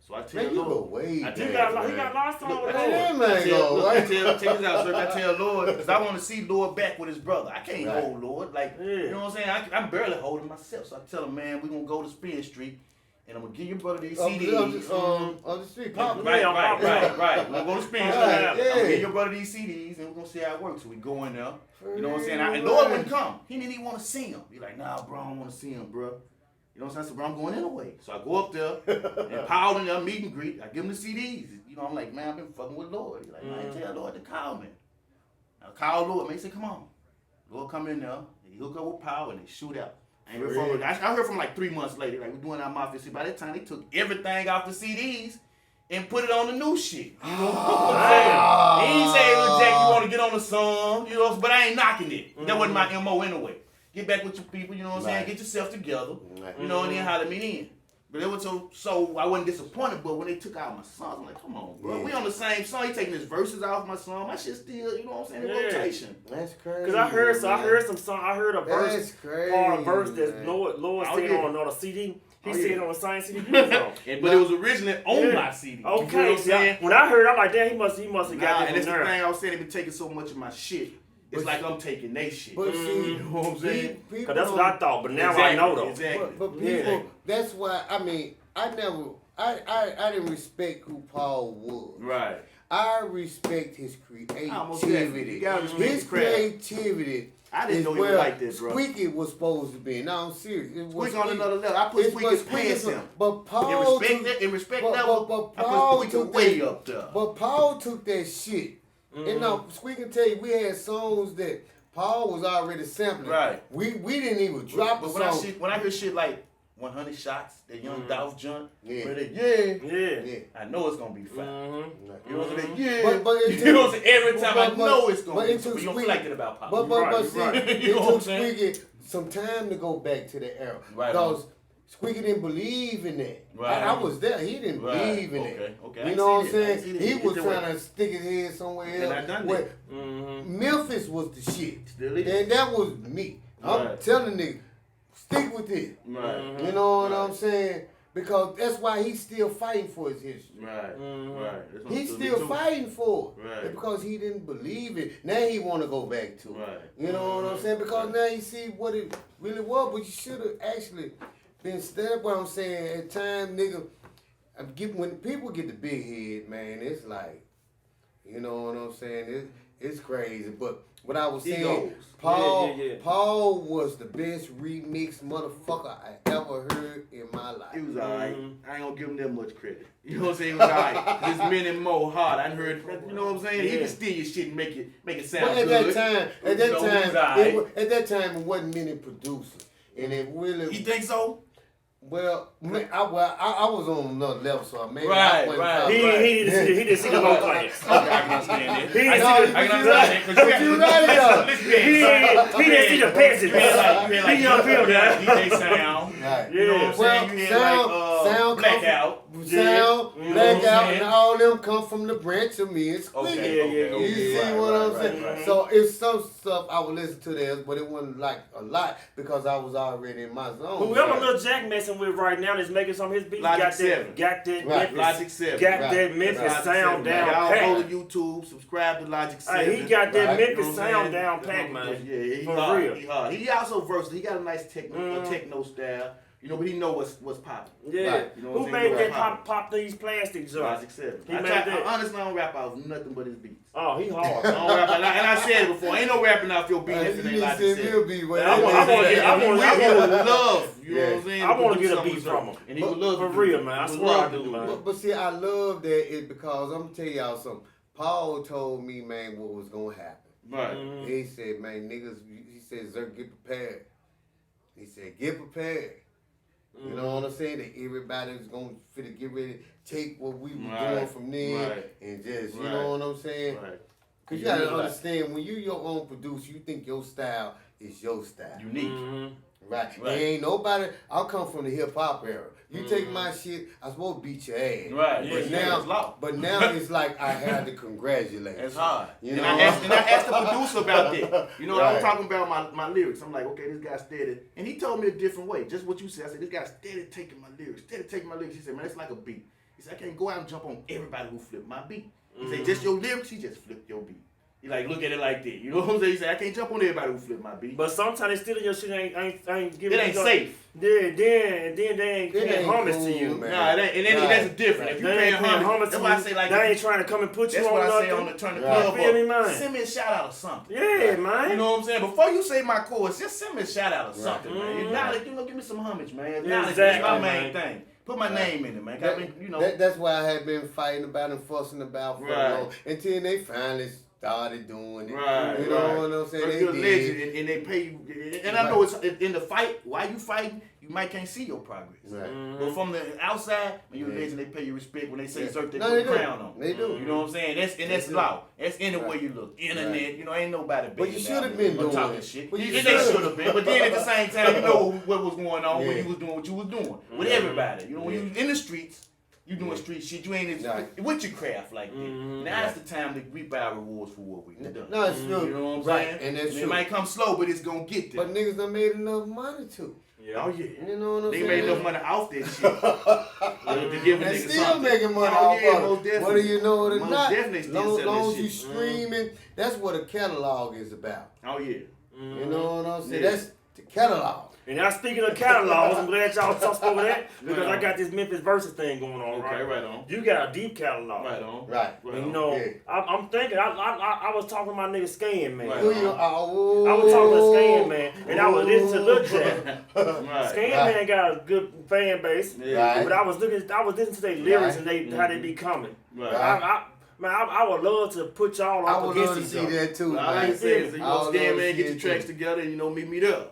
So I tell Man, you go Lord. way I back. tell He got lost on with Man, that Lord. man go, I right? tell, check this out, sir. I tell Lord, because I want to see Lord back with his brother. I can't Right. hold Lord. Like, you know what I'm saying? I'm barely holding myself. So I tell him, man, we're going to go to Spin Street, and I'm going to give your brother these CDs. On the street, pop. Right. We're going to go to Spin Street. Right, I'm going to yeah. give your brother these CDs, and we're going to see how it works. So we go in there. You know what I'm saying? Right. And Lord wouldn't come. He didn't even want to see him. He like, nah, bro, I don't want to see him, bro. You know what I'm saying? I said, bro, I'm going anyway. So I go up there, and Paul in there, meet and greet. I give him the CDs. You know, I'm like, man, I've been fucking with Lord. He's like, man, tell Lord to call me. I call Lord, man. He said, come on. Lord come in there, he hook up with Paul, and they shoot out. I heard from like 3 months later, like, we're doing our Mafia shit. By that time, they took everything off the CDs and put it on the new shit. You know what I'm saying? He ain't say, Lil Jack, you want to get on the song, you know, but I ain't knocking it. That wasn't my MO anyway. Get back with your people, you know what I'm saying? Get yourself together, you know, and then holler me in. But it was so I wasn't disappointed, but when they took out my songs, I'm like, come on, bro. Yeah. We on the same song. He taking his verses off my song. My shit still, you know what I'm saying, in rotation. That's crazy. Cause I heard some song. I heard a verse, That's crazy, part of verse that man. Lord Oh, said yeah. on the CD. He Oh, said yeah. on the same CD you was on. But it was originally on my CD. You know what Okay, I'm saying? when I heard, I'm like, damn, he must have got And that that's from the there. thing I was saying. They been taking so much of my shit. It's But like I'm taking they shit. But see, you know what I'm saying? people Cause that's what I thought, but now I know though. Exactly. But people, that's why, I mean, I didn't respect who Paul was. Right. I respect his Almost definitely. creativity. You gotta respect His his craft. creativity. I didn't is know he was where like that, bro. Squeaky was supposed to be. No, I'm serious. It was Squeak on another level. I put It's Squeak what as past him. But Paul In respect but level, I Paul put Squeak took way that, up there. But Paul took that shit. And now Squeak can tell you, we had songs that Paul was already sampling. Right. We didn't even drop But the when song. I hear shit like 100 shots, that Young Dolph joint, Yeah. where they, Yeah. I know it's gonna be fire. Mm-hmm. You know what I'm saying? Yeah. But it You know what I'm took- saying? Every time I but- know it's but gonna be it took fire. You don't Squeak- feel like it about Pop. But see, right. it You know what took I'm saying? Squeaky some time to go back to the era. Right. Because Squeaky didn't believe in that. Right. I was there. He didn't Right. believe in Okay. it. Okay. I You know what I'm see that. I saying? see that. He It's was the trying way. to stick his head somewhere else. And I done where that. Memphis was the shit. Still is. And that was me. I'm Right. telling niggas, stick with it. Right. You know what Right. I'm saying? Because that's why he's still fighting for his history. Right. Right. That's what He's stood me still too. fighting for it. Right. It's because he didn't believe it. Now he want to go back to it. Right. You know what I'm saying? Because now you see what it really was, but you should have actually been stuck. What I'm saying, at times, nigga, when people get the big head, man, it's like, you know what I'm saying? It's crazy. But what I was saying, Egos. Paul, Yeah. Paul was the best remix motherfucker I ever heard in my life. He was alright. I ain't gonna give him that much credit. You know what I'm saying? He was alright. There's many more hard. I heard, you know what I'm saying? He can steal your shit and make it sound But at good. that time, You know, he was alright. it wasn't many producers. and it really. You think so? Well, man, I was on another level, so maybe Right. He didn't see the low class. Okay, I can understand that. He didn't see the peasant. You had like DJ Sound. Right. Yeah. You know what I'm saying? You had sound Blackout. Blackout, and all them come from the branch of me and Split. Okay. You see what I'm saying? Right. So it's some stuff I would listen to theirs, but it wasn't like a lot because I was already in my zone. Whoever Lil Jack messing with right now that's making some of his beats, got that Memphis, Logic 7. that Memphis sound down Y'all pat. go to YouTube, subscribe to Logic 7. He got that Right. Memphis sound down pat, man. Yeah, he For hard. real. He hard. He also versatile. He got a nice techno style. You know, but he know what's popping. Yeah. Right. You know Who what I'm made saying? that pop these plastic joints? Logic 7. He made that. Honestly, I don't rap out nothing but his beats. Oh, he hard. I don't rap out, and I said it before. Ain't no rapping off your beat if it ain't Logic 7. He'll be He would love. You know what I'm saying? I want to get a beat from him. And he would love for to real, do it. man. I He would swear love I to do, it. man. But see, I love that it because I'm gonna tell y'all something. Paul told me, man, what was gonna happen. Right. He said, man, niggas. He said, Zerk, get prepared. He said, get prepared. You know what I'm saying? That everybody's gonna fit get ready to take what we were doing from then and just, you know what I'm saying? Right. Cause you gotta understand when you your own producer, you think your style is your style. Unique. Right. There ain't nobody. I come from the hip hop era. You take my shit, I supposed to beat your ass. Right. But now it's like I had to congratulate. It's hard. You know? I asked the producer about that. You know, I was talking about my lyrics. I'm like, okay, this guy steady. And he told me a different way. Just what you said. I said, this guy steady taking my lyrics. He said, man, it's like a beat. He said, I can't go out and jump on everybody who flipped my beat. He said, just your lyrics, he just flipped your beat. He like, look at it like that. You know what I'm saying? He said, I can't jump on everybody who flipped my beat. But sometimes stealing your shit ain't giving it ain't safe. Then they ain't paying homage to you. Man. Nah, that's different. If you paying homage, that's why I say like they ain't trying to come and put you that's on what I nothing. say on the Turn the Club Club Up. Send me a shout out or something. Yeah, man. You know what I'm saying? Before you say my chorus, just send me a shout out or something, man. Acknowledge, give me some homage, man. Acknowledge, that's my main thing. Put my name in it, man. That's why I had been fighting about and fussing about for long until they finally started doing it. Right. You know what I'm saying? You're a legend and they pay you. And I know it's in the fight, while you fighting, you might can't see your progress. Right. But from the outside, when you're a legend, they pay you respect. When they say Zerk, they put they a crown on. They do. You know what I'm saying? That's law. That's anywhere you look. Internet, ain't nobody big. But you should have been doing talking it. shit. But They should have been. But then at the same time, you know what was going on when you was doing what you was doing. With everybody. You know, when you was in the streets, you doing street shit, you ain't with your craft like that. Now it's the time to reap our rewards for what we done. No, it's true. You know what I'm saying? And that's true. It might come slow, but it's gonna get there. But niggas done made enough money too. Yeah. Oh yeah. You know what I'm saying? They made enough money off that shit. To give a They nigga still something. making money Oh, off yeah, of most it. definitely. Whether you know it or Most not, definitely still selling long as shit. you streaming, that's what a catalog is about. Oh yeah. You know what I'm saying? Yeah. That's the catalog. And now speaking of catalogs, I'm glad y'all touched over that because I got this Memphis versus thing going on. Okay, right on. You got a deep catalog. Right on. Right. And, you know, I'm thinking. I was talking to my nigga Scan Man. Right. Who you? I was talking to Scan Man, and I was listening to Lil Jack. Right. Scan Man got a good fan base, Yeah. but I was listening to their lyrics and how they be coming. Right. I would love to put y'all I up would against love to each see other. that too. All I man. can say is, I would Scan love Man, to get see your it tracks too. together and meet me there.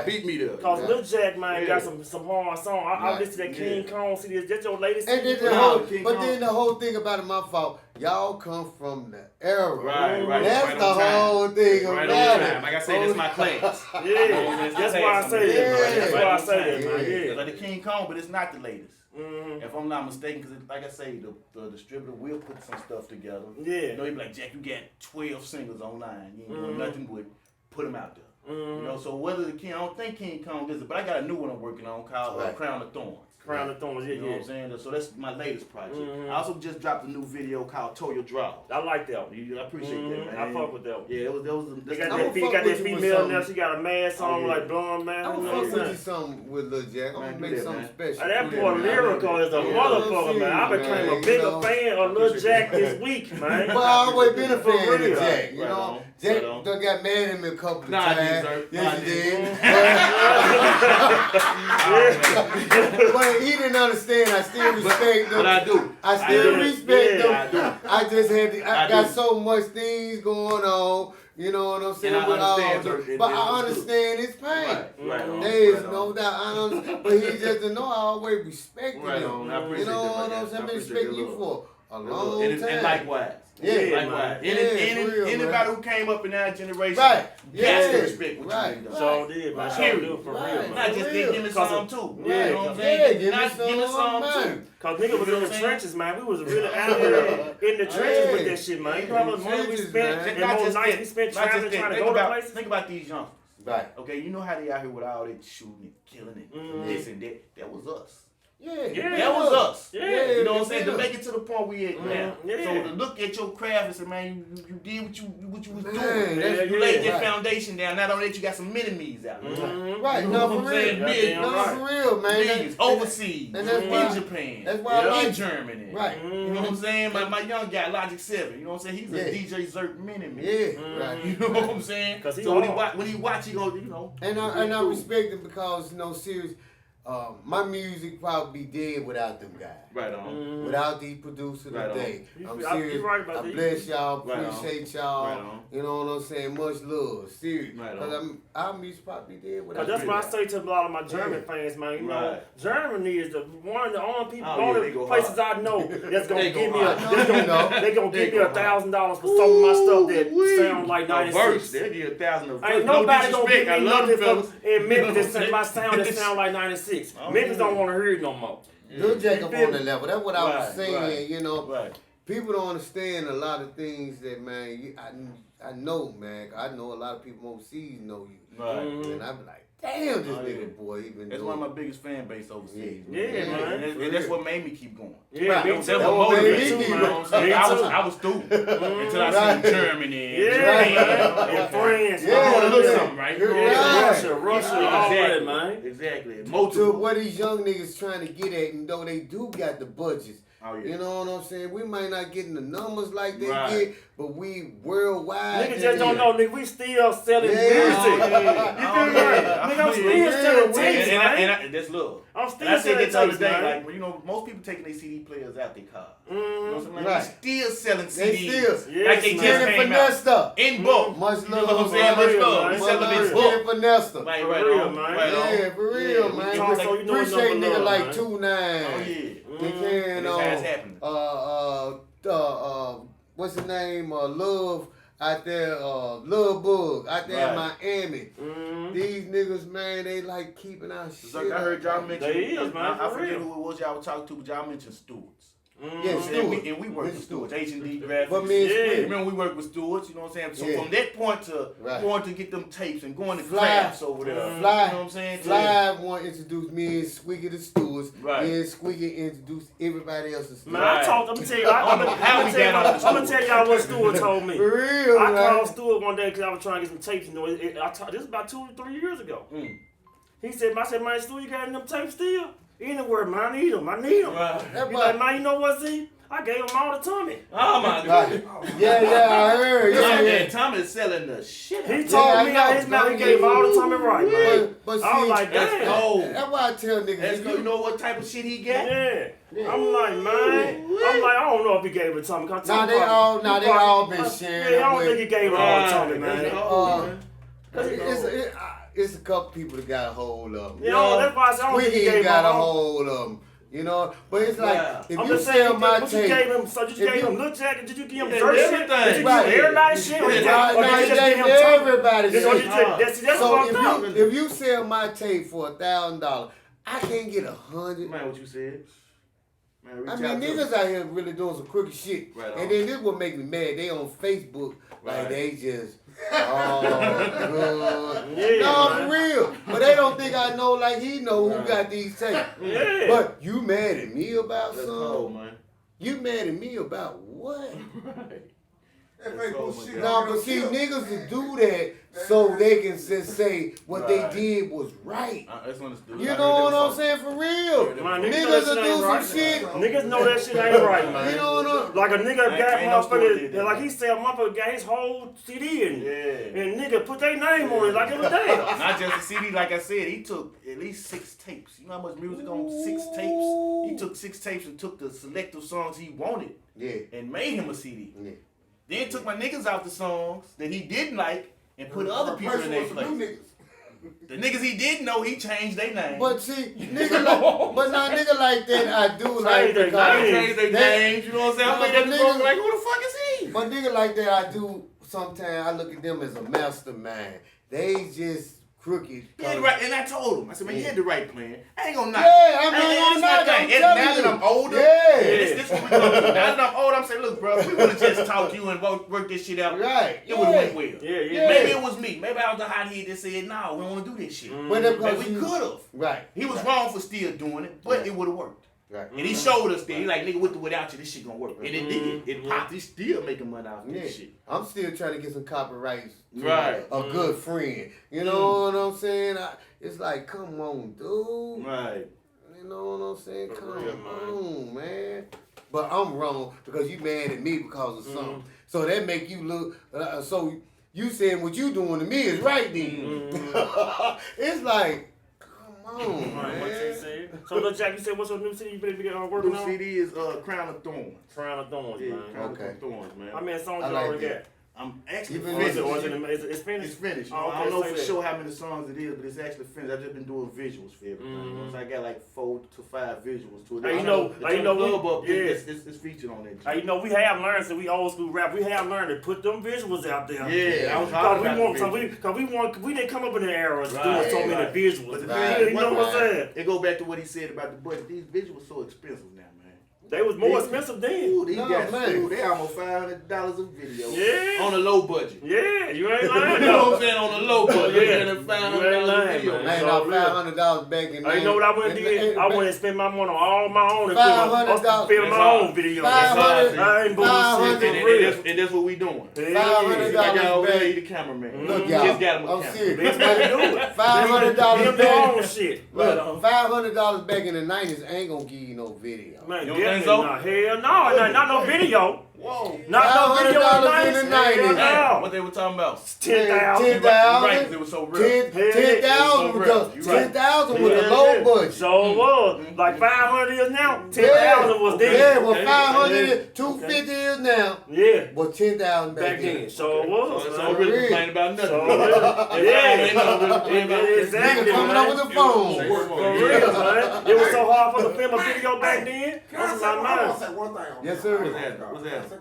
Beat me there. Cause Lil Jack, man, got Yeah. some hard songs. I listened to that King Kong. See, that's your latest. And then then the whole thing about it, my fault. Y'all come from the era. Right. That's right the on time. whole thing Right about on it. time. Like I said, that's my class. Yeah, that's why I say that. Man. That's why I say that, man. Yeah. Like the King Kong, but it's not the latest. If I'm not mistaken, because like I say, the distributor will put some stuff together. Yeah. You know, he be like, Jack, you got 12 singles online. You ain't doing nothing but put them out there. You know, so whether the King, I don't think King Kong is it, but I got a new one I'm working on called Crown of Thorns. Crown of Thorns, You know what I'm saying? So that's my latest project. I also just dropped a new video called Tow Your Draw. I like that one. I appreciate that, man. I fuck with that one. Yeah, that was They got that female now. She got a mask on like blonde man. I'm gonna fuck with you something with Lil Jack. I'm gonna make something special. That boy lyrical is a motherfucker, man. I became a bigger fan of Lil Jack this week, man. Well, I always been a fan of Jack. You Right know, on. Jack Right on. done got mad at me a couple of Nah, I didn't, times. sir. Yes, Nah, I he didn't. did. But he didn't understand. I still respect him. But I do. I still respect him. I do. I just had to, I got do. so much things going on. You know what I'm saying? And I with all understand, the- sir. but I understand his pain. Right. There's no doubt. I understand. But he just to know I always respected him. I You appreciate know that, what I'm saying? I've been respecting you for a long time. And likewise. Yeah, likewise. Anybody who came up in our generation, right? Got to respect what you done. So did, man. So do for real, man. Not just give me some too. Yeah, you know what I'm saying? give me some too. Cause niggas was in the trenches, man. We was really out here in the trenches with that shit, man. You know how much money we spent and more nights we spent traveling, trying to go to places. Think about these youngsters. Right. Okay, you know how they out here with all that shooting and killing and this and that. That was us. Yeah, that was us. Yeah, you know what I'm saying? To make it to the point we at now. Yeah. So to look at your craft and say, man, you did what you was doing. You laid that foundation down. Not only that, you got some mini-me's out. Right, you know what I'm saying? For real, man. Millions overseas, and that's why, in Japan, that's why in Germany. Right. You know what I'm saying? My young guy, Logic 7, you know what I'm saying? He's a DJ Zerk mini-me. Yeah, right. You know what I'm saying? So when he watch, he go, you know. And I respect him because, you know, serious. My music probably be dead without them guys. Right on. Without these producers today. I'm serious. Right about I bless y'all, appreciate y'all. Right on. You know what I'm saying? Much love. Serious. Right because our music probably dead without that's them what I guys. say to a lot of my German fans, man. You know, Germany is one of the only people, only places I know that's gonna give me they gonna give me $1,000 for some of my stuff that sound like 96. They'll give $1,000. Ain't nobody gonna give me nothing in Memphis that my sound that sound like 96. Memphis don't want to hear it no more. Lil Jack up on the level. That's what I was saying. You know, Right. people don't understand a lot of things that, man. I know, man. I know a lot of people overseas know you. Right. And I be like, damn, this nigga boy even. That's one of my biggest fan base overseas. Yeah, man. And that's what made me keep going. Yeah, That's what motivated me. I was stupid until I seen Germany and France. I want to look something, right? Russia, all that, man. Exactly. To what these young niggas trying to get at, and though they do got the budgets. Oh, yeah. You know what I'm saying? We might not get in the numbers like they get, but we worldwide. Niggas just don't know, nigga. We still selling music. You feel me? Nigga, I'm still selling tapes, man. And that's love. I'm still selling tapes, man. Like, you know, most people taking their CD players out their cars. You know what I'm saying? Right. Still selling CDs. They still. Like they just came out. In bulk. Much love. You know what I'm saying? Much love. We selling in bulk. Finesse. Right on, man. Yeah, for real, man. Appreciate nigga like 2-9. Oh, yeah. They can, what's his name? Love out there, Love Bug out there in Miami. These niggas, man, they like keeping our shit. Like I heard y'all mention. They is, man. I forget who it was y'all were talking to, but y'all mentioned Stewards. Yeah, Stewards. And we work with Stewards, H&D graphics. But me and Stewards. Remember we work with Stewards, you know what I'm saying? So from that point to going to get them tapes and going to class over there. You know what I'm saying? Fly want to introduce me and Squeaky to Stewards. Right. Me and Squeaky introduce everybody else to Stewards. Man, I'm gonna tell y'all what Stewart told me. For real, I called Stewart one day because I was trying to get some tapes. You know, this is about 2 or 3 years ago. He said, man, Stewart, you got any of them tapes still? Anywhere, man, I need them. Right. He like, man, you know what, Z? I gave him all the Tommy. Oh my God. Yeah, I heard. Yeah, Tommy's selling the shit. He told me out his mouth, he gave him all the Tommy right, man. But I was like, damn. That's why I tell niggas. You know what type of shit he got? Yeah. I'm like, man. I don't know if he gave it to Tommy. Nah, they all been sharing. Yeah, I don't think he gave it all to Tommy, man. It's a couple people that got a hold of them. Yeah, that's why I said I don't think he gave got a hold of them. You know, but it's like if I'm you sell my tape, you gave him, so did you give him Lil Jack? Did you give him dirt shit? Everything. Did you give everybody shit? Or did you just give him everybody shit? That's so if you sell my tape for $1,000, I can't get 100. Man, what you said? Man, I mean, niggas out here really doing some crooked shit. And then this what make me mad. They on Facebook, like they just, good. Yeah, no, for real. But they don't think I know like he know who got these tapes. Yeah. But you mad at me about something? Cold, man. You mad at me about what? Right. No, but see, niggas will do that so they can just say what they did was right. That's understood. You know what I'm saying? For real. Man, niggas will do some shit. Niggas know that shit ain't right, man. You know what I'm Like a nigga got motherfucker, like he said, motherfucker got his whole CD and nigga put their name on it like it was theirs. Not just a CD, like I said, he took at least 6 tapes. You know how much music on 6 tapes? He took 6 tapes and took the selective songs he wanted and made him a CD. Yeah. Then took my niggas out the songs that he didn't like and put other people in their place. The niggas he didn't know, he changed their name. But see, nigga like that, I do like They because changed their names, you know what I'm saying? I mean, but niggas like, who the fuck is he? But nigga like that, I do sometimes. I look at them as a mastermind. They just crooked. He had the right, and I told him, I said, man, you had the right plan. I ain't gonna knock. Yeah, I'm not gonna knock. Now that I'm older, this what we gonna do. Now that I'm older, I'm saying, look, bro, if we would have just talked to you and work this shit out, right? It would have went well. Yeah. Maybe it was me. Maybe I was the hothead that said, no, we don't want to do this shit. But we could have. Right. He was wrong for still doing it, but it would have worked. Right. And he showed us that. He like, nigga, with or without you, this shit gonna work. And it did. It popped. He's still making money out of this shit. I'm still trying to get some copyrights. Right. A good friend. You know what I'm saying? It's like, come on, dude. Right. You know what I'm saying? Come on, man. But I'm wrong because you mad at me because of something. So that make you look. So you saying what you doing to me is right then. It's like, come on, man. So Lil Jack, you said what's your new CD you better be working New on? CD is Crown of Thorns. Crown of Thorns, Yeah, man. Crown of Thorns, man. How many songs I you like already that. got? I'm actually finished. It's finished? It's finished. Oh, okay, I don't know say for that. sure how many songs it is, but it's actually finished. I've just been doing visuals for everything. So I got like 4 to 5 visuals to it. It's featured on that. You know, we have learned, so we old school rap, we have learned to put them visuals out there. Yeah, I was talking Because we didn't come up in the era of doing so many visuals. But the Right. thing You know what I'm saying? It go back to what he said about the budget. These visuals so expensive now, man. They was more expensive then. Ooh, these guys, man. they almost $500 a video. Yeah. On a low budget. Yeah, you ain't lying. You know what I'm saying? On a low budget. Yeah. And $500 a video. Man, $500 back in You know what I went and did? I went and spent my money on all my own $500. film my own videos. I ain't bullshit. And that's what we doing. $500 I got over back. there, the cameraman. Look, Just y'all. got him a I'm camera. serious. $500 $500 shit. Look, $500 back in the 90s ain't gonna give you no video. Man, You don't think so? Hell no, not no video. Whoa. Not no video $500 in the 90s. Hell What they were talking about? 10,000. 10,000. Right, because it was so real. 10,000 was 10,000 was a low budget. So it was. Like 500 is now, 10,000 was then. Yeah, well 500, 250 is now. Yeah. But 10,000 Back then. So it was. So really complain about nothing. Exactly. Nigga coming up with the phone. For real, man. It was so hard for the film a video back then. That's my mind. say one thing. Yes, sir. What's that? Yeah,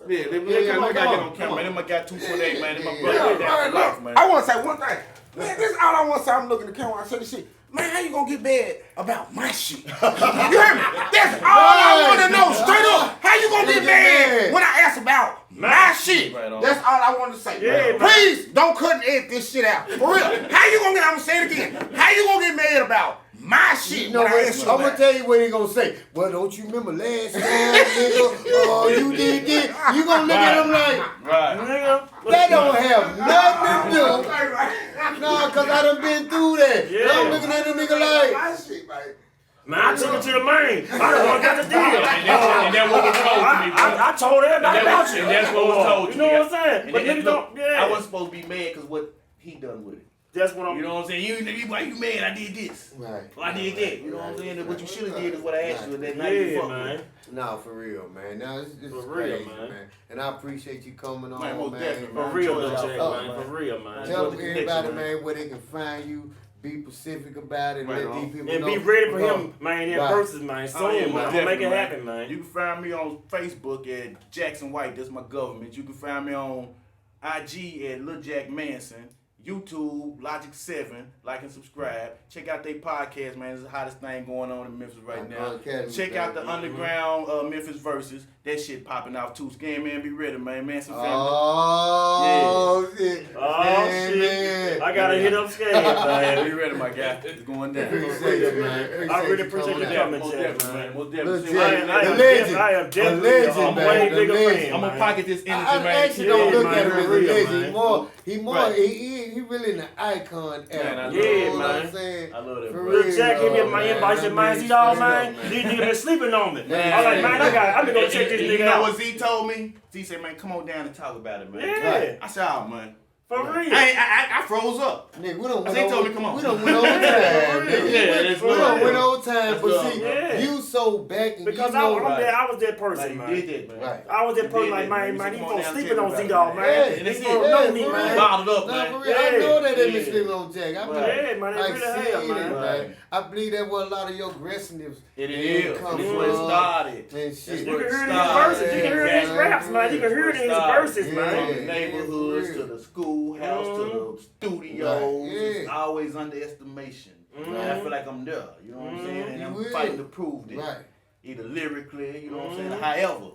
Yeah, they got get on camera. They might got 2.8, man. They my brother. Man. I want to say one thing. Man, this is all I want to say. I'm looking at the camera. I say this shit. Man, how you gonna get mad about my shit? You hear me? That's all I want to know. Straight up. How you gonna get mad when I ask about my shit? That's all I want to say. Yeah, please don't cut and edit this shit out. For real. How you gonna get? I'm gonna say it again. How you gonna get mad about my shit? You know what? I'm gonna tell you what he gonna say. Well, don't you remember last time, nigga? Oh, you did this. You gonna look at him like, Nigga. that don't have nothing to do. No, cause I done been through that. Yeah. I'm looking at the nigga like, my shit, man. Man, I took it to the main. I don't want to get the deal. And that's what was told to me, bro. I told everybody about you. And that's what was told to You me. know what I'm saying? But niggas don't, I wasn't supposed to be mad because what he done with it. That's what I'm. You know what I'm saying? Why you mad? I did this. right. Well, I did that. You know what I'm saying? What you should have did is what I asked you. And then now Yeah, you fuck man. with. Nah, for real, man. Now this is For real, crazy, man. man. And I appreciate you coming on, Man, most man. definitely, For man. real, Enjoy Lil y'all Jack, fuck, man. For real, man. Tell the everybody, connection, man, where they can find you. Be specific about it. Right Let on. these people And know. be ready for him, man, in Right. verses, man. Soon, Oh, yeah, man. most I'm gonna make it definitely, happen, man. You can find me on Facebook at Jackson White. That's my government. You can find me on IG at Lil Jack Manson. YouTube, Logic 7, like and subscribe. Check out their podcast, man. It's the hottest thing going on in Memphis right now. Academy, Check out the baby. underground Memphis verses. That shit popping off too. Scan Man, be ready, man. Manson family. Oh, shit. Oh, Man, shit. man. I gotta hit up Scam, man. Be ready, my guy. It's going down. Appreciate you, man. I really appreciate you coming, Most Jack, definitely, man. man. Most Lil definitely. Jack, I the am legend. definitely The legend, a man. way The bigger legend. fan, I'm gonna man. pocket this energy, I man. actually don't look man, at him as a real, legend. man. He more, Right. he really an icon Man, I era. love You it, know what man. I'm saying? I love that, For bro. real, Lil Jack hit me in my man. inbox, said, man, Z-dogg, man. These niggas been sleeping on me. Man. I was like, man, I've been gonna check this You nigga know out. what Z told me? Z said, man, come on down and talk about it, man. Yeah. Right. I said, oh, man. For real. I froze up. Nigga, we They told me, come on. We don't win over time. Yeah, We don't win over time. But see, Yeah. you so back and Because you know, I was that person, man. You did that, man. Right. I was that person like, man, these folks sleeping on z-dogg, man. Yeah, These yeah, folks know me, for man. real. Bottled up, Nah, man. for real, I know that they been Yeah. sleeping on Jack. I Right. Yeah, man, they like really have, seeing man. it, Right. I believe that's where a lot of your aggressiveness It is. come That's where it from started. and shit. You can hear it in his verses. You can hear it in his raps, man. You can hear it in his verses, From man. the neighborhoods to the schoolhouse to the studios, Right. it's always underestimation. And I feel like I'm there, you know what I'm saying? And You I'm will. fighting to prove that. Right. Either lyrically, you know what I'm saying? However,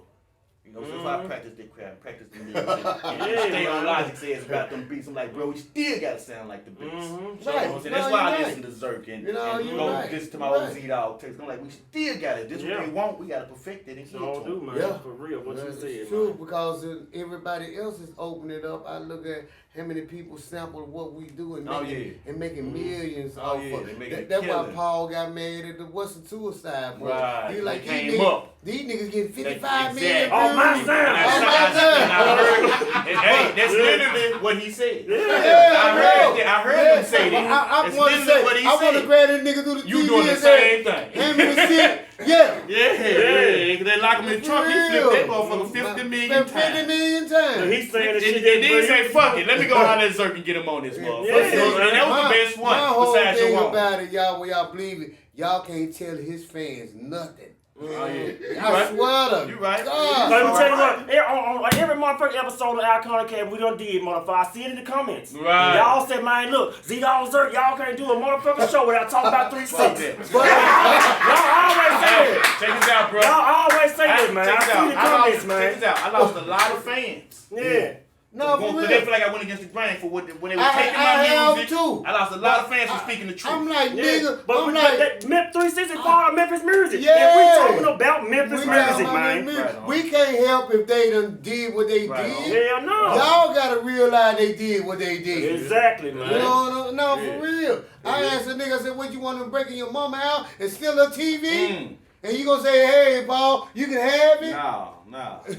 you know, so if I practice that crap, practice the music, stay on Logic says about them beats, I'm like, bro, we still gotta sound like the beats. So, you know what I'm saying? That's No, why I you're listen to Zerk and, You know, and you're go right. listen to my You're old z-dogg takes. I'm like, we still got it. This is what they want. We gotta perfect it and So get all to do, them. man. Yeah. For real, what you That's said, true, man. because everybody else is opening it up. I look at how many people sample what we do and Oh, making, and making millions Oh, off yeah, of they it. making a That's why killing. Paul got mad at the Western Suicide Boy. Right. He like, They these came niggas, up. these niggas getting 55 Exactly. million Oh, my views. sound. Oh, my sound. I heard, and hey, that's literally what he said. Yeah, I heard him say that. I That's want to literally say, what he I want to said. grab this nigga through the You TV doing the and say, same thing. hand me the shit. Yeah. Yeah, cause they lock him in the trunk. He flipped that motherfucker 50 million 50 times. million So times. he's saying the And shit then that he say, fuck it, let me go holler at Zerk and get him on this motherfucker. Yeah, And that was the best My one, whole besides thing your own. about it, y'all, when y'all believe it, y'all can't tell his fans nothing. Oh, yeah. I swear to You right. God. Let me tell you what, on every motherfucking episode of Iconic Cab, we done did, motherfucker. I see it in the comments. Right. Y'all said, man, look, z-dogg Zerk, y'all can't do a motherfucking show without talking about 3 Fuck Six. that. Y'all always say Hey, that. check this out, bro. Y'all always say that, man. I see the comments, Check man. this out. I lost a lot of fans. Yeah. No, for Because they real. feel like I went against the grain for when they were I taking have my music. too. I lost a lot of fans for speaking the truth. I'm like, Yeah, nigga, but I'm like, that 360 part of Memphis music. Yeah. And we talking about Memphis we music, talking about man. music. Right on. We can't help if they done did what they Right on. did. Hell no. Y'all gotta realize they did what they did. Exactly, man. You know, no, Yeah. for real. I asked a nigga, I said, what you want to breaking your mama out and steal her TV? And you gonna say, hey, Paul, you can have it? Nah.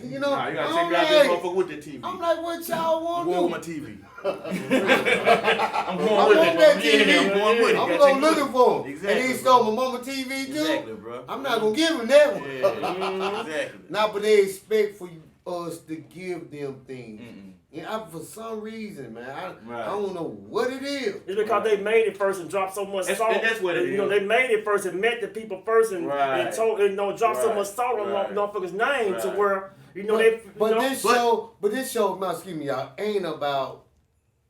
You know, Nah, you gotta I'm take me out this like- motherfucker with the TV. I'm like, what y'all I'm want going to with do? my TV. I'm going I with want it. that I'm getting it. TV. I'm going with it. I'm Gotta going take it with looking me. for him. Exactly, And he bro. stole my mama TV too. Exactly, bro. I'm not gonna give him that one. Yeah, exactly. Now, but they expect for us to give them things. For some reason, man, I don't know what it is. It's because they made it first and dropped so much salt. That's what it You know, is. they made it first and met the people first and told, dropped so much salt on motherfuckers' name to where, you know, This show, man, excuse me, y'all, ain't about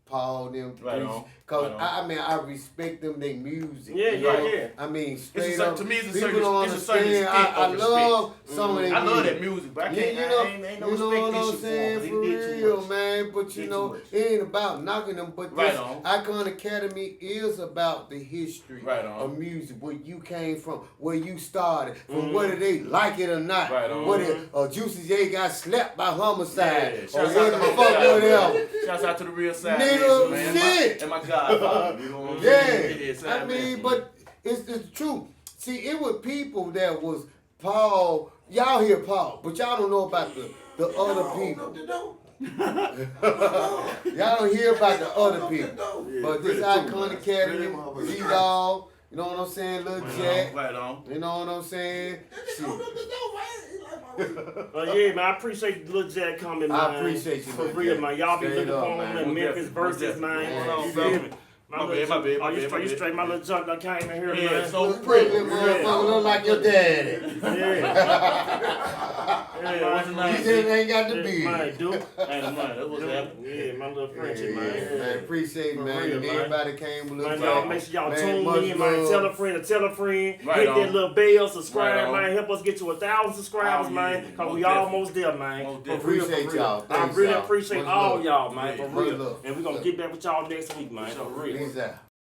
Paul them. Right on. Cause I respect them, they music. Yeah, you know? yeah. I mean, straight up. To me, it's a people certain, don't it's a certain understand. extent I of love respect. some of their I love music. that music, but I Yeah, can't. you know, I ain't no you know what I'm respect saying, issue for for them. They did too real, much. man. But you Did know, too much. it ain't about knocking them. But Right this on. Icon Academy is about the history Right on. of music, where you came from, where you started, from whether they like it or not. Right on. Whether Juicy J got slapped by homicide Yeah, or shouts out whatever to the my fuck side, whatever. Shouts out to the real side, Nigga, man. shit. And my godfather, you know what I'm Yeah, saying? I mean, but it's the truth. See, it was people that was Paul. Y'all hear Paul, but y'all don't know about the other people. Y'all don't hear about the other people. But this Icon Academy, z-dogg, you know what I'm saying, Lil Jack, Right on. you know what I'm saying? Shit. Yeah, man, I appreciate Lil Jack coming, man. I appreciate you, For Lil real, Jack. man. Y'all be Straight looking up, for man. him in Memphis Most versus, definitely. man. Yeah, You brother. feel me? My bad. Oh, you straight. My little junk done came in here, Yeah, man. so Pretty pretty. motherfucker look like your daddy. Yeah, What's his He name? just ain't got the beard. Man, Duke. And the money. That was happening. Yeah, my little Frenchie, man. Man, appreciate it, For man. real, And man. everybody came with a Man, little y'all make sure y'all Man, tune much in, man. love. Tell a friend to tell a friend. Right Hit on. that little bell, subscribe, Right on. man. Help us get to 1,000 subscribers, Oh, man. yeah. Cause Most we definitely. almost there, man. Most For definitely. real, Appreciate for real. y'all. I Thanks, really y'all. appreciate Much all love. y'all, man. For Much real. love. And we gonna get back with y'all next week, man. For real. Peace out.